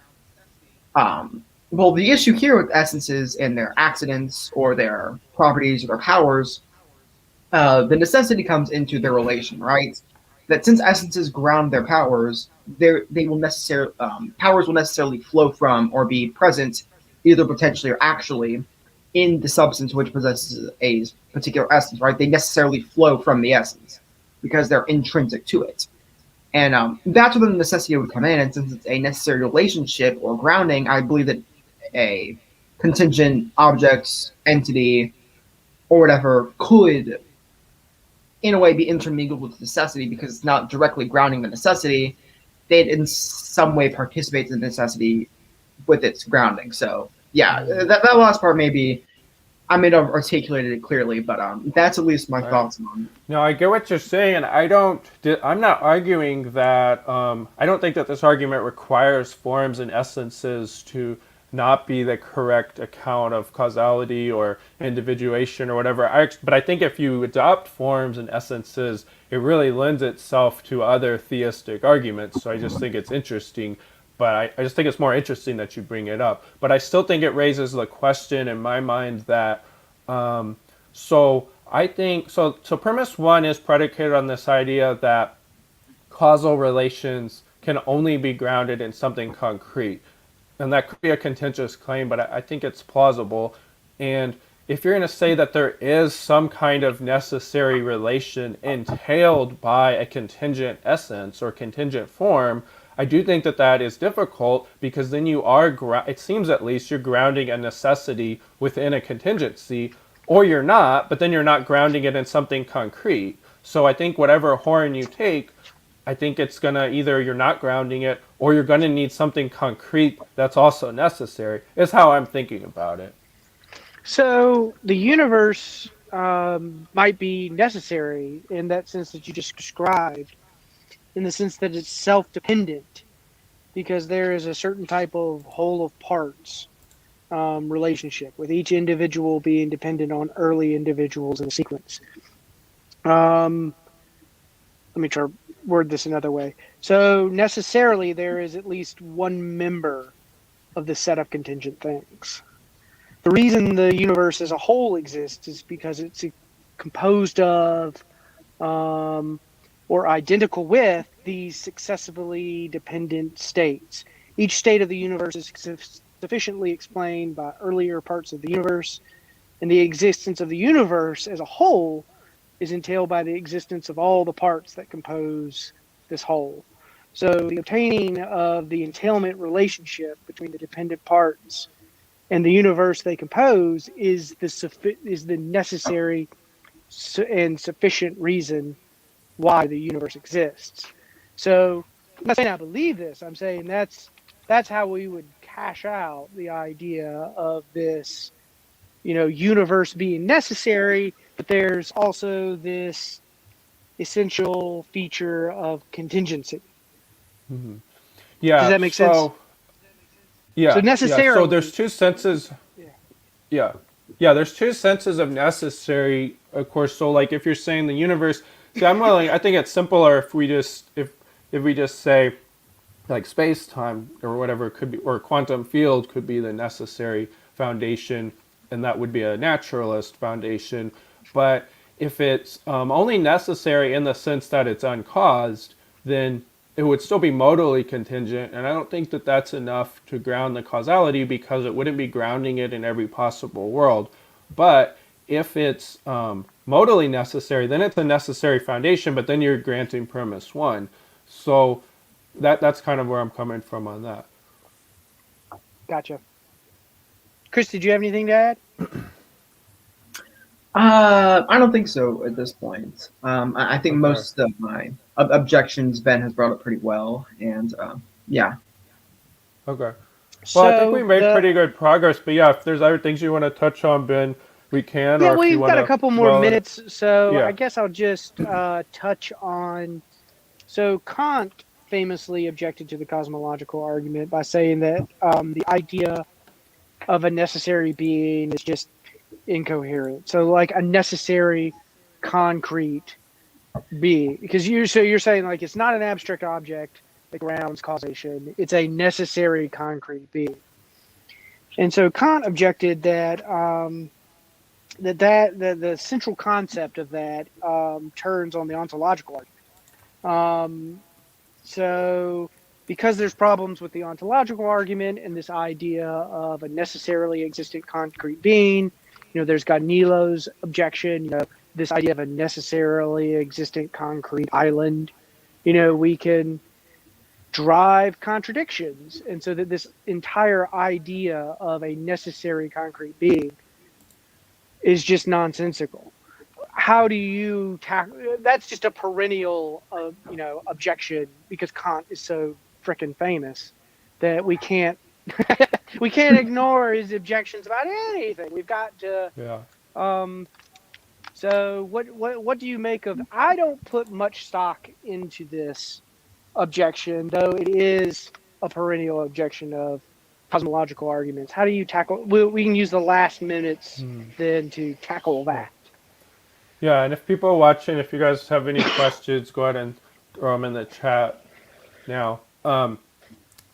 well, the issue here with essences and their accidents or their properties or their powers, the necessity comes into their relation, right? That since essences ground their powers, they will necessarily powers will necessarily flow from or be present, either potentially or actually, in the substance which possesses a particular essence, right? They necessarily flow from the essence because they're intrinsic to it. And that's where the necessity would come in. And since it's a necessary relationship or grounding, I believe that a contingent object, entity, or whatever could, in a way, be intermingled with necessity because it's not directly grounding the necessity. It in some way participates in the necessity with its grounding. So, yeah, that last part maybe I may not have articulated it clearly, but that's at least my thoughts on it. No, I get what you're saying, and I'm not arguing that. I don't think that this argument requires forms and essences to not be the correct account of causality or individuation or whatever. But I think if you adopt forms and essences, it really lends itself to other theistic arguments. So I just think it's interesting. But I just think it's more interesting that you bring it up. But I still think it raises the question in my mind that, so premise one is predicated on this idea that causal relations can only be grounded in something concrete. And that could be a contentious claim, but I think it's plausible. And if you're going to say that there is some kind of necessary relation entailed by a contingent essence or contingent form, I do think that that is difficult because then you are, it seems at least, you're grounding a necessity within a contingency, or you're not, but then you're not grounding it in something concrete. So I think whatever horn you take, I think it's going to either you're not grounding it or you're going to need something concrete that's also necessary, is how I'm thinking about it. So the universe might be necessary in that sense that you just described, in the sense that it's self-dependent, because there is a certain type of whole of parts. relationship, with each individual being dependent on early individuals in the sequence. Let me try to word this another way. So necessarily there is at least one member of the set of contingent things. The reason the universe as a whole exists is because it's composed of or identical with these successively dependent states. Each state of the universe is sufficiently explained by earlier parts of the universe, and the existence of the universe as a whole is entailed by the existence of all the parts that compose this whole. So the obtaining of the entailment relationship between the dependent parts and the universe they compose is the necessary and sufficient reason why the universe exists. So I'm not saying I believe this. I'm saying that's how we would cash out the idea of this, universe being necessary, but there's also this essential feature of contingency. Does Yeah. that make sense? So So yeah. So necessarily, there's two senses. yeah. Yeah. Yeah, there's two senses of necessary, of course. So like if you're saying the universe, see I think it's simpler if we just say like space time or whatever could be, or quantum field could be the necessary foundation, and that would be a naturalist foundation. But if it's only necessary in the sense that it's uncaused, then it would still be modally contingent, and I don't think that that's enough to ground the causality, because it wouldn't be grounding it in every possible world. But if it's modally necessary, then it's a necessary foundation, but then you're granting premise one. So that's kind of where I'm coming from on that. Gotcha. Chris, did you have anything to add? I don't think so at this point. I think Okay. most of my objections Ben has brought up pretty well, and yeah. Okay. Well, I think we made the, pretty good progress, but yeah, if there's other things you want to touch on, Ben, we can, Yeah, or if you we've want got a to, couple more well, minutes, so yeah. I guess I'll just touch on. So Kant famously objected to the cosmological argument by saying that the idea of a necessary being is just incoherent. So, like a necessary concrete being, because you're saying like it's not an abstract object that grounds causation; it's a necessary concrete being. And so Kant objected that. The central concept of that turns on the ontological argument. So because there's problems with the ontological argument and this idea of a necessarily existent concrete being, there's Ganilo's objection, this idea of a necessarily existent concrete island, we can drive contradictions. And so that this entire idea of a necessary concrete being is just nonsensical. How do you tackle? That's just a perennial, objection, because Kant is so freaking famous that we can't we can't ignore his objections about anything. We've got to. Yeah. So what do you make of? I don't put much stock into this objection, though it is a perennial objection of cosmological arguments. How do you tackle? We can use the last minutes then to tackle that. Yeah, and if people are watching, if you guys have any questions, go ahead and throw them in the chat now.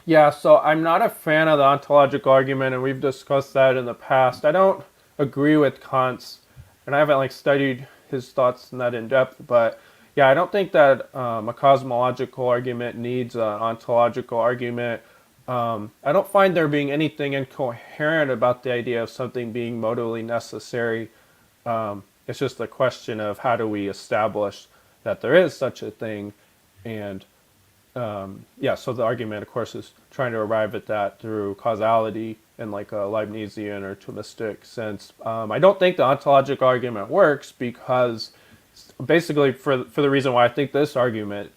Yeah, so I'm not a fan of the ontological argument, and we've discussed that in the past. I don't agree with Kant's, and I haven't studied his thoughts in that in depth, but yeah, I don't think that a cosmological argument needs an ontological argument. I don't find there being anything incoherent about the idea of something being modally necessary. It's just a question of how do we establish that there is such a thing, and yeah, so the argument, of course, is trying to arrive at that through causality in a Leibnizian or Thomistic sense. I don't think the ontological argument works because, basically, for the reason why I think this argument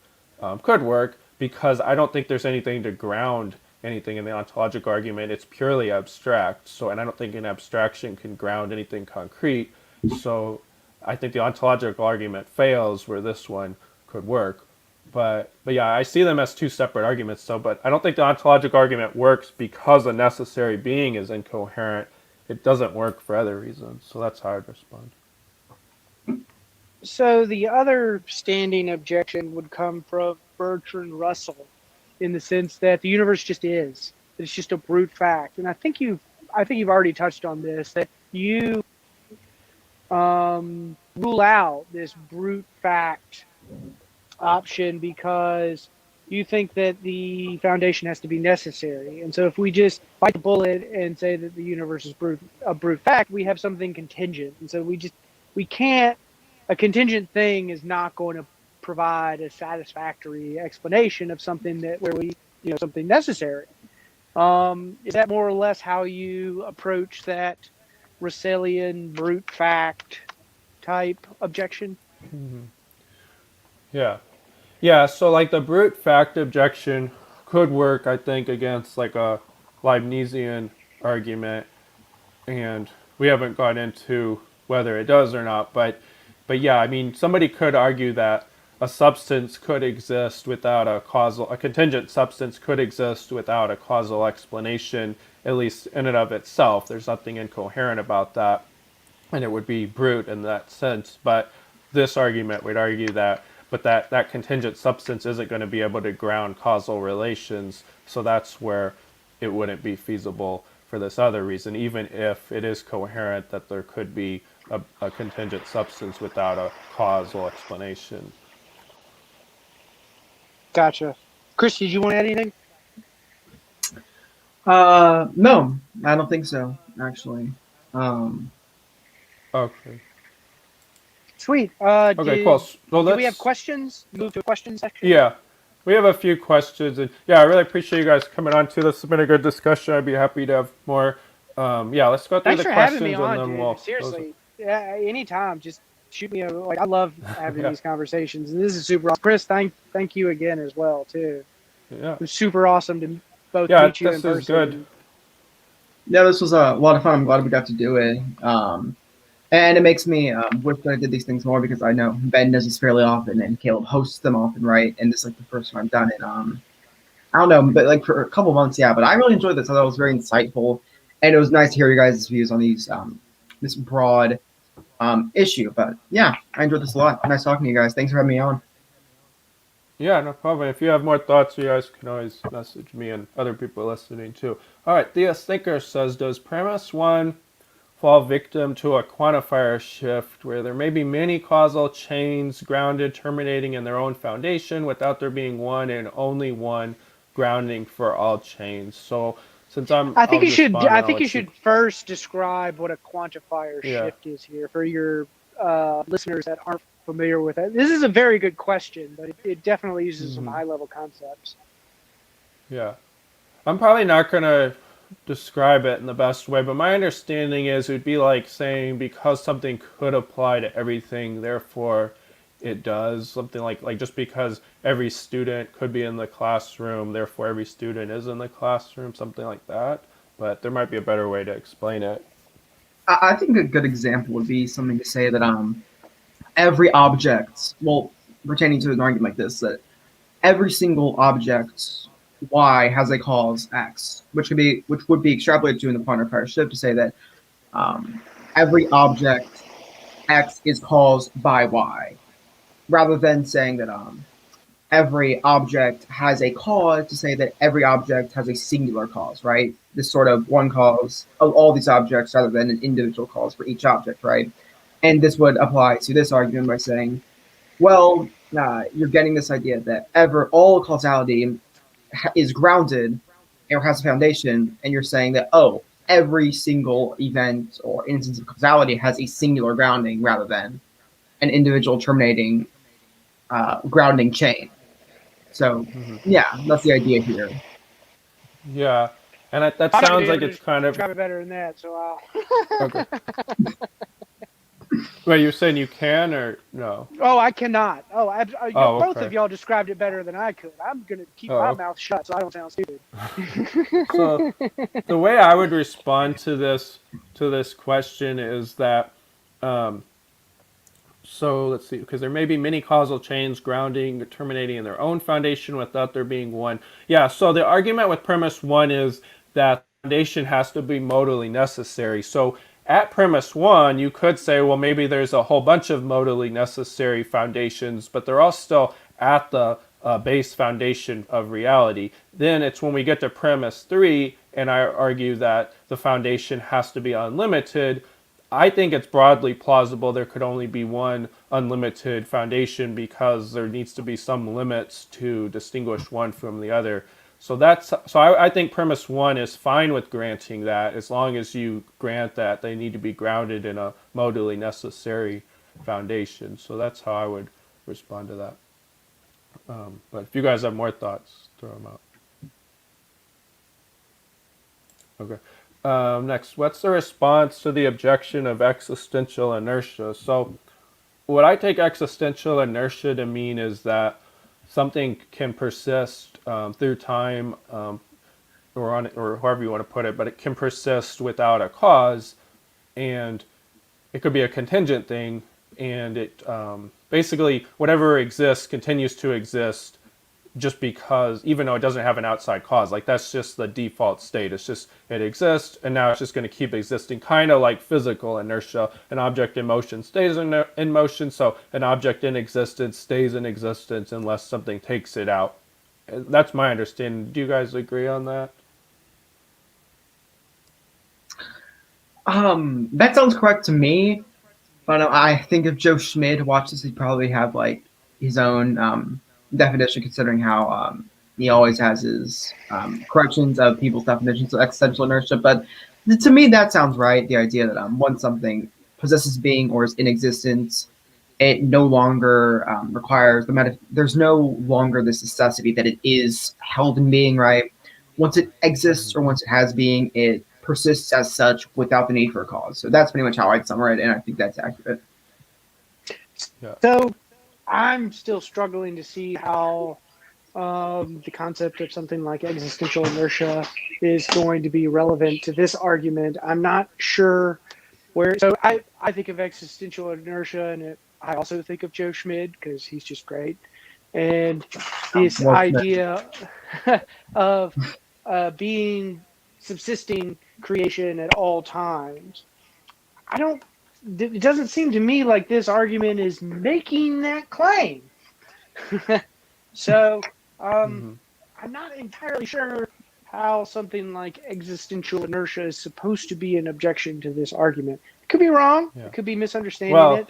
could work, because I don't think there's anything to ground anything in the ontological argument. It's purely abstract. So, and I don't think an abstraction can ground anything concrete. So, I think the ontological argument fails where this one could work. But yeah, I see them as two separate arguments. So, but I don't think the ontological argument works because a necessary being is incoherent. It doesn't work for other reasons. So that's how I'd respond. So the other standing objection would come from Bertrand Russell, in the sense that the universe just is. It's just a brute fact, and I think you've already touched on this, that you rule out this brute fact option because you think that the foundation has to be necessary. And so if we just bite the bullet and say that the universe is a brute fact, we have something contingent. And so we can't, a contingent thing is not going to provide a satisfactory explanation of something something necessary. Is that more or less how you approach that Russellian brute fact type objection? Yeah. Yeah, so like the brute fact objection could work, I think, against like a Leibnizian argument, and we haven't got into whether it does or not, but yeah, I mean, somebody could argue that a substance could exist without a contingent substance could exist without a causal explanation, at least in and of itself. There's nothing incoherent about that, and it would be brute in that sense. But this argument would argue that, but that contingent substance isn't going to be able to ground causal relations, so that's where it wouldn't be feasible for this other reason, even if it is coherent that there could be a contingent substance without a causal explanation. Gotcha. Chris, did you want to add anything? No, I don't think so, actually. Okay. Sweet. Okay, cool. So Do we have let's, questions? Move to a question section? yeah, we have a few questions, and yeah, I really appreciate you guys coming on too. This has been a good discussion. I'd be happy to have more. Yeah, let's go through Thanks the for having me questions, and on, then dude. Seriously. Yeah, anytime. Just shoot me I love having Yeah. these conversations. And this is super awesome. Chris, thank you again as well, too. Yeah, It was super awesome to both yeah, meet you in this is person. good. Yeah, this was a lot of fun. I'm glad we got to do it. And it makes me wish that I did these things more because I know Ben does this fairly often and Caleb hosts them often, right? And this is like the first time I've done it. I don't know, but like for a couple months, yeah. But I really enjoyed this. I thought it was very insightful, and it was nice to hear you guys' views on these this broad issue. But yeah, I enjoyed this a lot. Nice talking to you guys. Thanks for having me on. Yeah, no problem. If you have more thoughts, you guys can always message me and other people listening too. All right, Theus Thinker says, does premise one fall victim to a quantifier shift where there may be many causal chains grounded, terminating in their own foundation without there being one and only one grounding for all chains? So since I think you you should first describe what a quantifier Yeah. shift is here for your listeners that aren't familiar with it. This is a very good question, but it definitely uses some high-level concepts. Yeah. I'm probably not going to describe it in the best way, but my understanding is it would be like saying because something could apply to everything, therefore it does. Something like just because every student could be in the classroom, therefore every student is in the classroom, something like that. But there might be a better way to explain it. I think a good example would be something to say that every object, well, pertaining to an argument like this, that every single object Y has a cause X, which would be extrapolated to in the quantifier shift to say that every object X is caused by Y, rather than saying that every object has a cause to say that every object has a singular cause, right? This sort of one cause of all these objects rather than an individual cause for each object, right? And this would apply to this argument by saying, well, you're getting this idea that all causality is grounded or has a foundation, and you're saying that, oh, every single event or instance of causality has a singular grounding rather than an individual terminating grounding chain. So, yeah, that's the idea here. Yeah. And that I'm not sounds gonna like it's kind of describe it better than that, so I'll... okay. Wait, you're saying you can or no? Oh, I cannot. Both okay. of y'all described it better than I could. I'm going to keep my mouth shut so I don't sound stupid. So the way I would respond to this question is that So let's see, because there may be many causal chains grounding, terminating in their own foundation without there being one. Yeah, so the argument with premise one is that foundation has to be modally necessary. So at premise one, you could say, well, maybe there's a whole bunch of modally necessary foundations, but they're all still at the base foundation of reality. Then it's when we get to premise three, and I argue that the foundation has to be unlimited. I think it's broadly plausible there could only be one unlimited foundation because there needs to be some limits to distinguish one from the other. I think premise one is fine with granting that as long as you grant that they need to be grounded in a modally necessary foundation. So that's how I would respond to that. But if you guys have more thoughts, throw them out. Okay. Next, what's the response to the objection of existential inertia? So what I take existential inertia to mean is that something can persist through time, or however you want to put it, but it can persist without a cause, and it could be a contingent thing, and it basically whatever exists continues to exist just because, even though it doesn't have an outside cause, like that's just the default state. It's just, it exists and now it's just going to keep existing, kind of like physical inertia. An object in motion stays in motion, so an object in existence stays in existence unless something takes it out. That's my understanding. Do you guys agree on that? That sounds correct to me, but I think if Joe Schmid watched this, he'd probably have like his own definition, considering how he always has his corrections of people's definitions of existential inertia. But to me, that sounds right. The idea that once something possesses being or is in existence, it no longer requires there's no longer this necessity that it is held in being, right? Once it exists or once it has being, it persists as such without the need for a cause. So that's pretty much how I'd summarize it, and I think that's accurate. Yeah. So I'm still struggling to see how the concept of something like existential inertia is going to be relevant to this argument. I'm not sure where. So I think of existential inertia, and I also think of Joe Schmid because he's just great. And this idea of being subsisting creation at all times. It doesn't seem to me like this argument is making that claim. So I'm not entirely sure how something like existential inertia is supposed to be an objection to this argument. It could be wrong. Yeah. It could be misunderstanding it.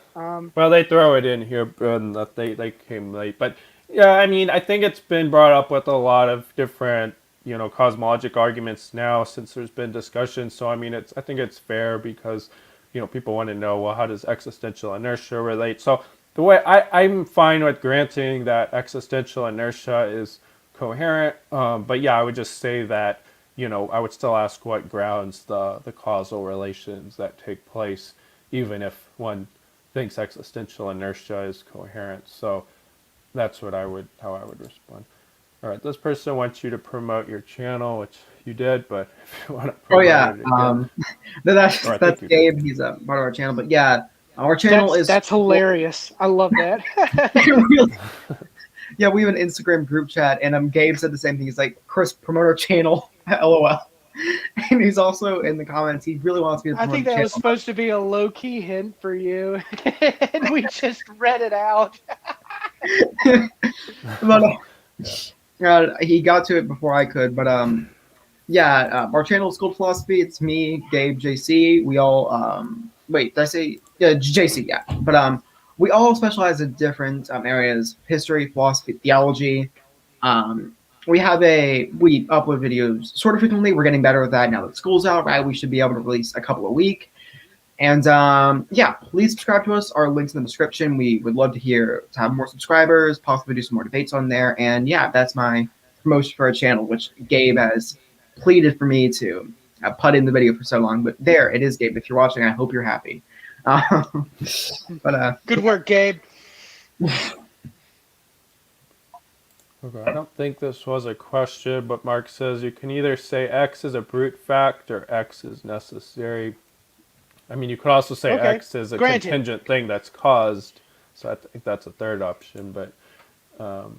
Well, they throw it in here, and that they came late. But yeah, I mean, I think it's been brought up with a lot of different, cosmologic arguments now since there's been discussion. So I mean, I think it's fair because, people want to know, well, how does existential inertia relate? So the way I'm fine with granting that existential inertia is coherent, but yeah, I would just say that, I would still ask what grounds the causal relations that take place, even if one thinks existential inertia is coherent. So that's how I would respond. All right, this person wants you to promote your channel, which you did, but if you want to promote it again. That's Gabe. He's a part of our channel, but yeah, our channel that's hilarious. I love that. Yeah, we have an Instagram group chat, and Gabe said the same thing. He's like, Chris, promote our channel, LOL. And he's also in the comments. He really wants me to promote I think that was supposed to be a low-key hint for you, and we just read it out. But he got to it before I could. But our channel is School Philosophy. It's me, Gabe, JC. We all wait, did I say JC? Yeah, but we all specialize in different areas: history, philosophy, theology. We upload videos sort of frequently. We're getting better with that now that school's out, right? We should be able to release a couple a week. And please subscribe to us. Our link's in the description. We would love to have more subscribers, possibly do some more debates on there. And yeah, that's my promotion for our channel, which Gabe has pleaded for me to put in the video for so long. But there it is, Gabe. If you're watching, I hope you're happy. Good work, Gabe. Okay, I don't think this was a question, but Mark says you can either say X is a brute fact or X is necessary. I mean, you could also say X is a contingent thing that's caused. So I think that's a third option. But all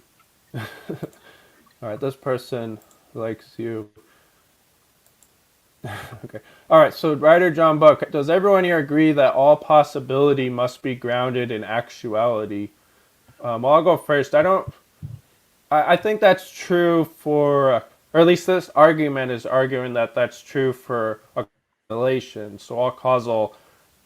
right, this person likes you. Okay. All right. So writer John Buck, does everyone here agree that all possibility must be grounded in actuality? Well, I'll go first. I think that's true for, or at least this argument is arguing that that's true for a relation. So all causal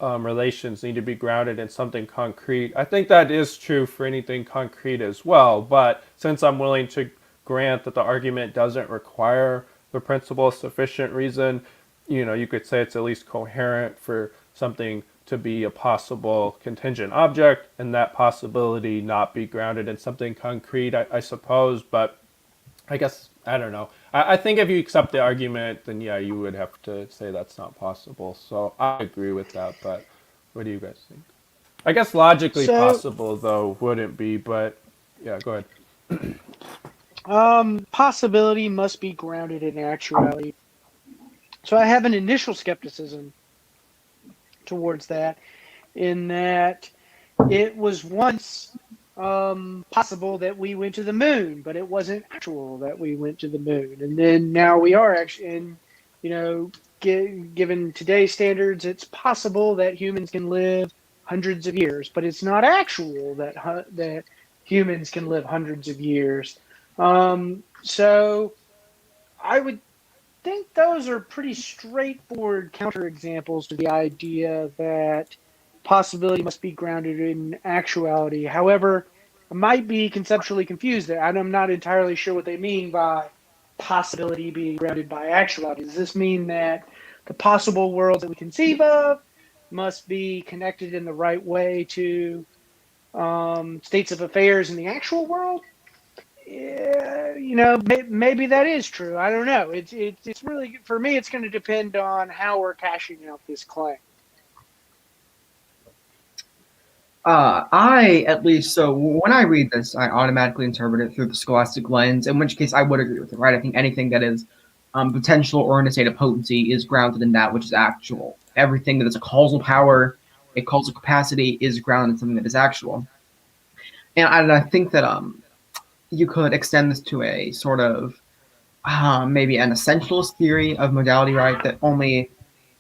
relations need to be grounded in something concrete. I think that is true for anything concrete as well. But since I'm willing to grant that the argument doesn't require the principle of sufficient reason, you could say it's at least coherent for something to be a possible contingent object, and that possibility not be grounded in something concrete, I suppose. But I guess, I don't know. I think if you accept the argument, then yeah, you would have to say that's not possible. So I agree with that, but what do you guys think? I guess logically So, possible, though, wouldn't be, but yeah, go ahead. possibility must be grounded in actuality. So I have an initial skepticism towards that, in that it was once possible that we went to the moon, but it wasn't actual that we went to the moon. And then now we are actually, and given today's standards, it's possible that humans can live hundreds of years, but it's not actual that humans can live hundreds of years. So I would think those are pretty straightforward counterexamples to the idea that possibility must be grounded in actuality. However, I might be conceptually confused there, and I'm not entirely sure what they mean by possibility being grounded by actuality. Does this mean that the possible worlds that we conceive of must be connected in the right way to states of affairs in the actual world? Yeah, maybe that is true. I don't know. It's really, for me, it's going to depend on how we're cashing out this claim. So when I read this, I automatically interpret it through the scholastic lens, in which case I would agree with it, right? I think anything that is potential or in a state of potency is grounded in that which is actual. Everything that is a causal power, a causal capacity, is grounded in something that is actual. And I think that you could extend this to a sort of maybe an essentialist theory of modality, right? That only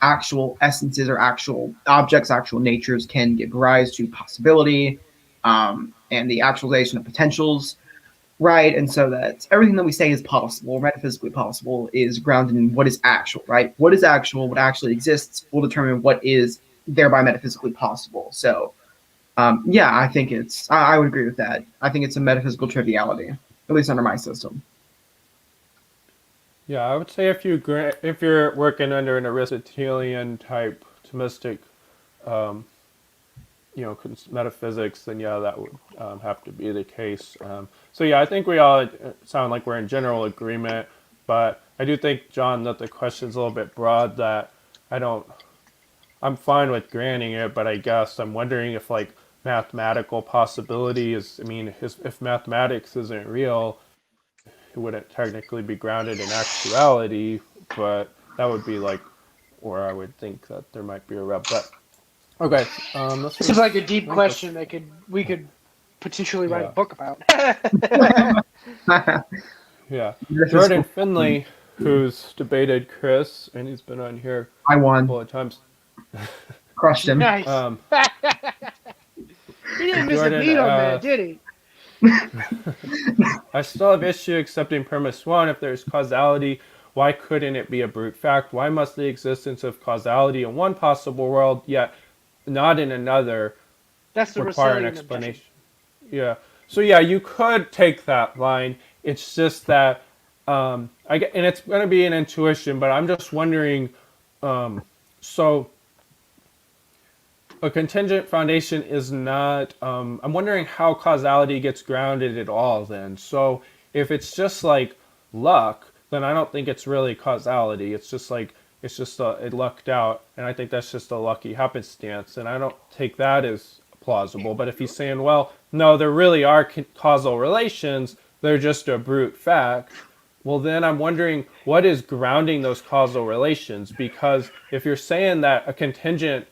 actual essences or actual objects, actual natures can give rise to possibility and the actualization of potentials, right? And so that everything that we say is possible, metaphysically possible, is grounded in what is actual, right? What is actual, what actually exists, will determine what is thereby metaphysically possible. So, yeah, I think I would agree with that. I think it's a metaphysical triviality, at least under my system. Yeah, I would say if you're working under an Aristotelian type Thomistic, metaphysics, then yeah, that would have to be the case. So yeah, I think we all sound like we're in general agreement, but I do think, John, that the question's a little bit broad. That I'm fine with granting it, but I guess I'm wondering if like mathematical possibility is. I mean, if mathematics isn't real, it wouldn't technically be grounded in actuality, but that would be like where I would think that there might be a rub. But okay, This is like a deep question that we could potentially write a book about. Yeah, Jordan Finley, who's debated Chris, and he's been on here I won. a couple of times. Crushed him. Nice. He didn't miss a beat on that, did he? I still have issue accepting premise one. If there's causality, why couldn't it be a brute fact? Why must the existence of causality in one possible world, yet not in another, That's the require an Russellian explanation? objection. Yeah. So yeah, you could take that line. It's just that, and it's going to be an intuition, but I'm just wondering. So a contingent foundation is not. I'm wondering how causality gets grounded at all. Then, so if it's just like luck, then I don't think it's really causality. It's just like it lucked out, and I think that's just a lucky happenstance, and I don't take that as plausible. But if he's saying, well, no, there really are causal relations, they're just a brute fact, well, then I'm wondering what is grounding those causal relations, because if you're saying that a contingent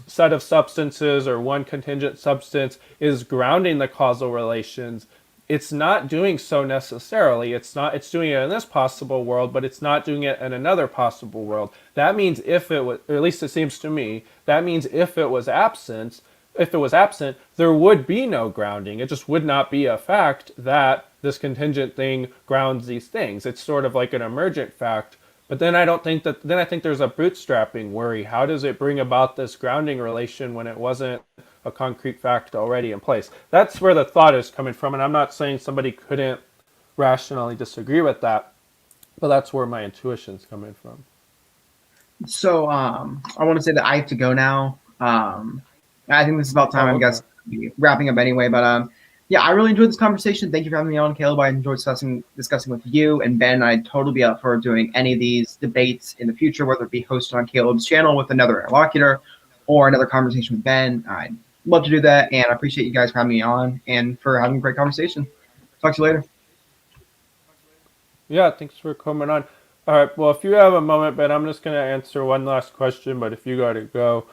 set of substances or one contingent substance is grounding the causal relations, it's not doing so necessarily. It's doing it in this possible world, but it's not doing it in another possible world. That means if it was, or at least it seems to me, that means if it was absent, there would be no grounding. It just would not be a fact that this contingent thing grounds these things. It's sort of like an emergent fact. But then I think there's a bootstrapping worry. How does it bring about this grounding relation when it wasn't a concrete fact already in place? That's where the thought is coming from, and I'm not saying somebody couldn't rationally disagree with that, but that's where my intuition's coming from. So I want to say that I have to go now. I think this is about time. Oh, I guess wrapping up anyway. But yeah, I really enjoyed this conversation. Thank you for having me on, Caleb. I enjoyed discussing with you and Ben. I'd totally be up for doing any of these debates in the future, whether it be hosted on Caleb's channel with another interlocutor or another conversation with Ben. I'd love to do that, and I appreciate you guys for having me on and for having a great conversation. Talk to you later. Yeah, thanks for coming on. All right, well, if you have a moment, Ben, I'm just going to answer one last question, but if you got to go,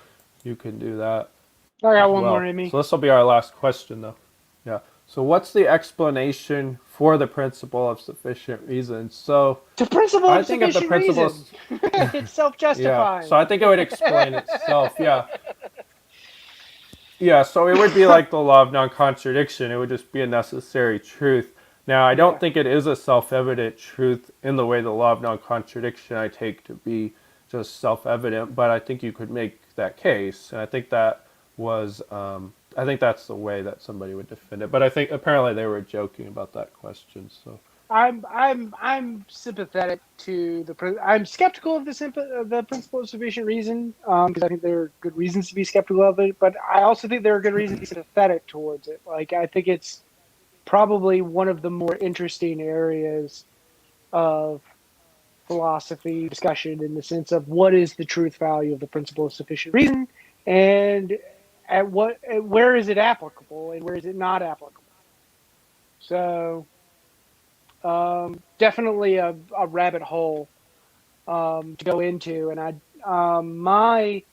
you can do that. I got one more in me. So this will be our last question, though. Yeah. So what's the explanation for the principle of sufficient reason? So The principle I of think if the sufficient principle, reason. It's self-justifying. yeah. So I think it would explain itself. Yeah. Yeah. So it would be like the law of non-contradiction. It would just be a necessary truth. Now, I don't think it is a self-evident truth in the way the law of non-contradiction I take to be just self-evident, but I think you could make that case, and I think that was, I think that's the way that somebody would defend it. But I think apparently they were joking about that question. So I'm sympathetic to I'm skeptical of the principle of sufficient reason because I think there are good reasons to be skeptical of it, but I also think there are good reasons to be sympathetic towards it. Like I think it's probably one of the more interesting areas of philosophy discussion in the sense of what is the truth value of the principle of sufficient reason and where is it applicable and where is it not applicable. So definitely a rabbit hole to go into, and my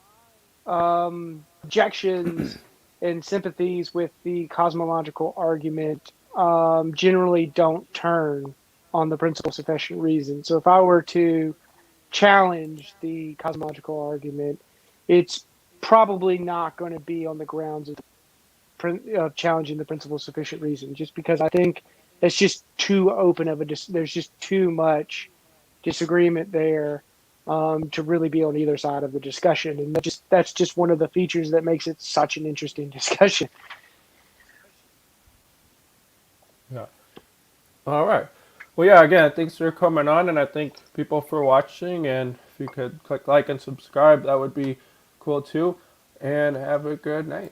objections and sympathies with the cosmological argument generally don't turn on the principle of sufficient reason. So if I were to challenge the cosmological argument, it's probably not going to be on the grounds of challenging the principle of sufficient reason, just because I think it's just too open of there's just too much disagreement there to really be on either side of the discussion, and that's just one of the features that makes it such an interesting discussion. yeah. All right. Well, yeah, again, thanks for coming on, and I thank people for watching, and if you could click like and subscribe, that would be cool too, and have a good night.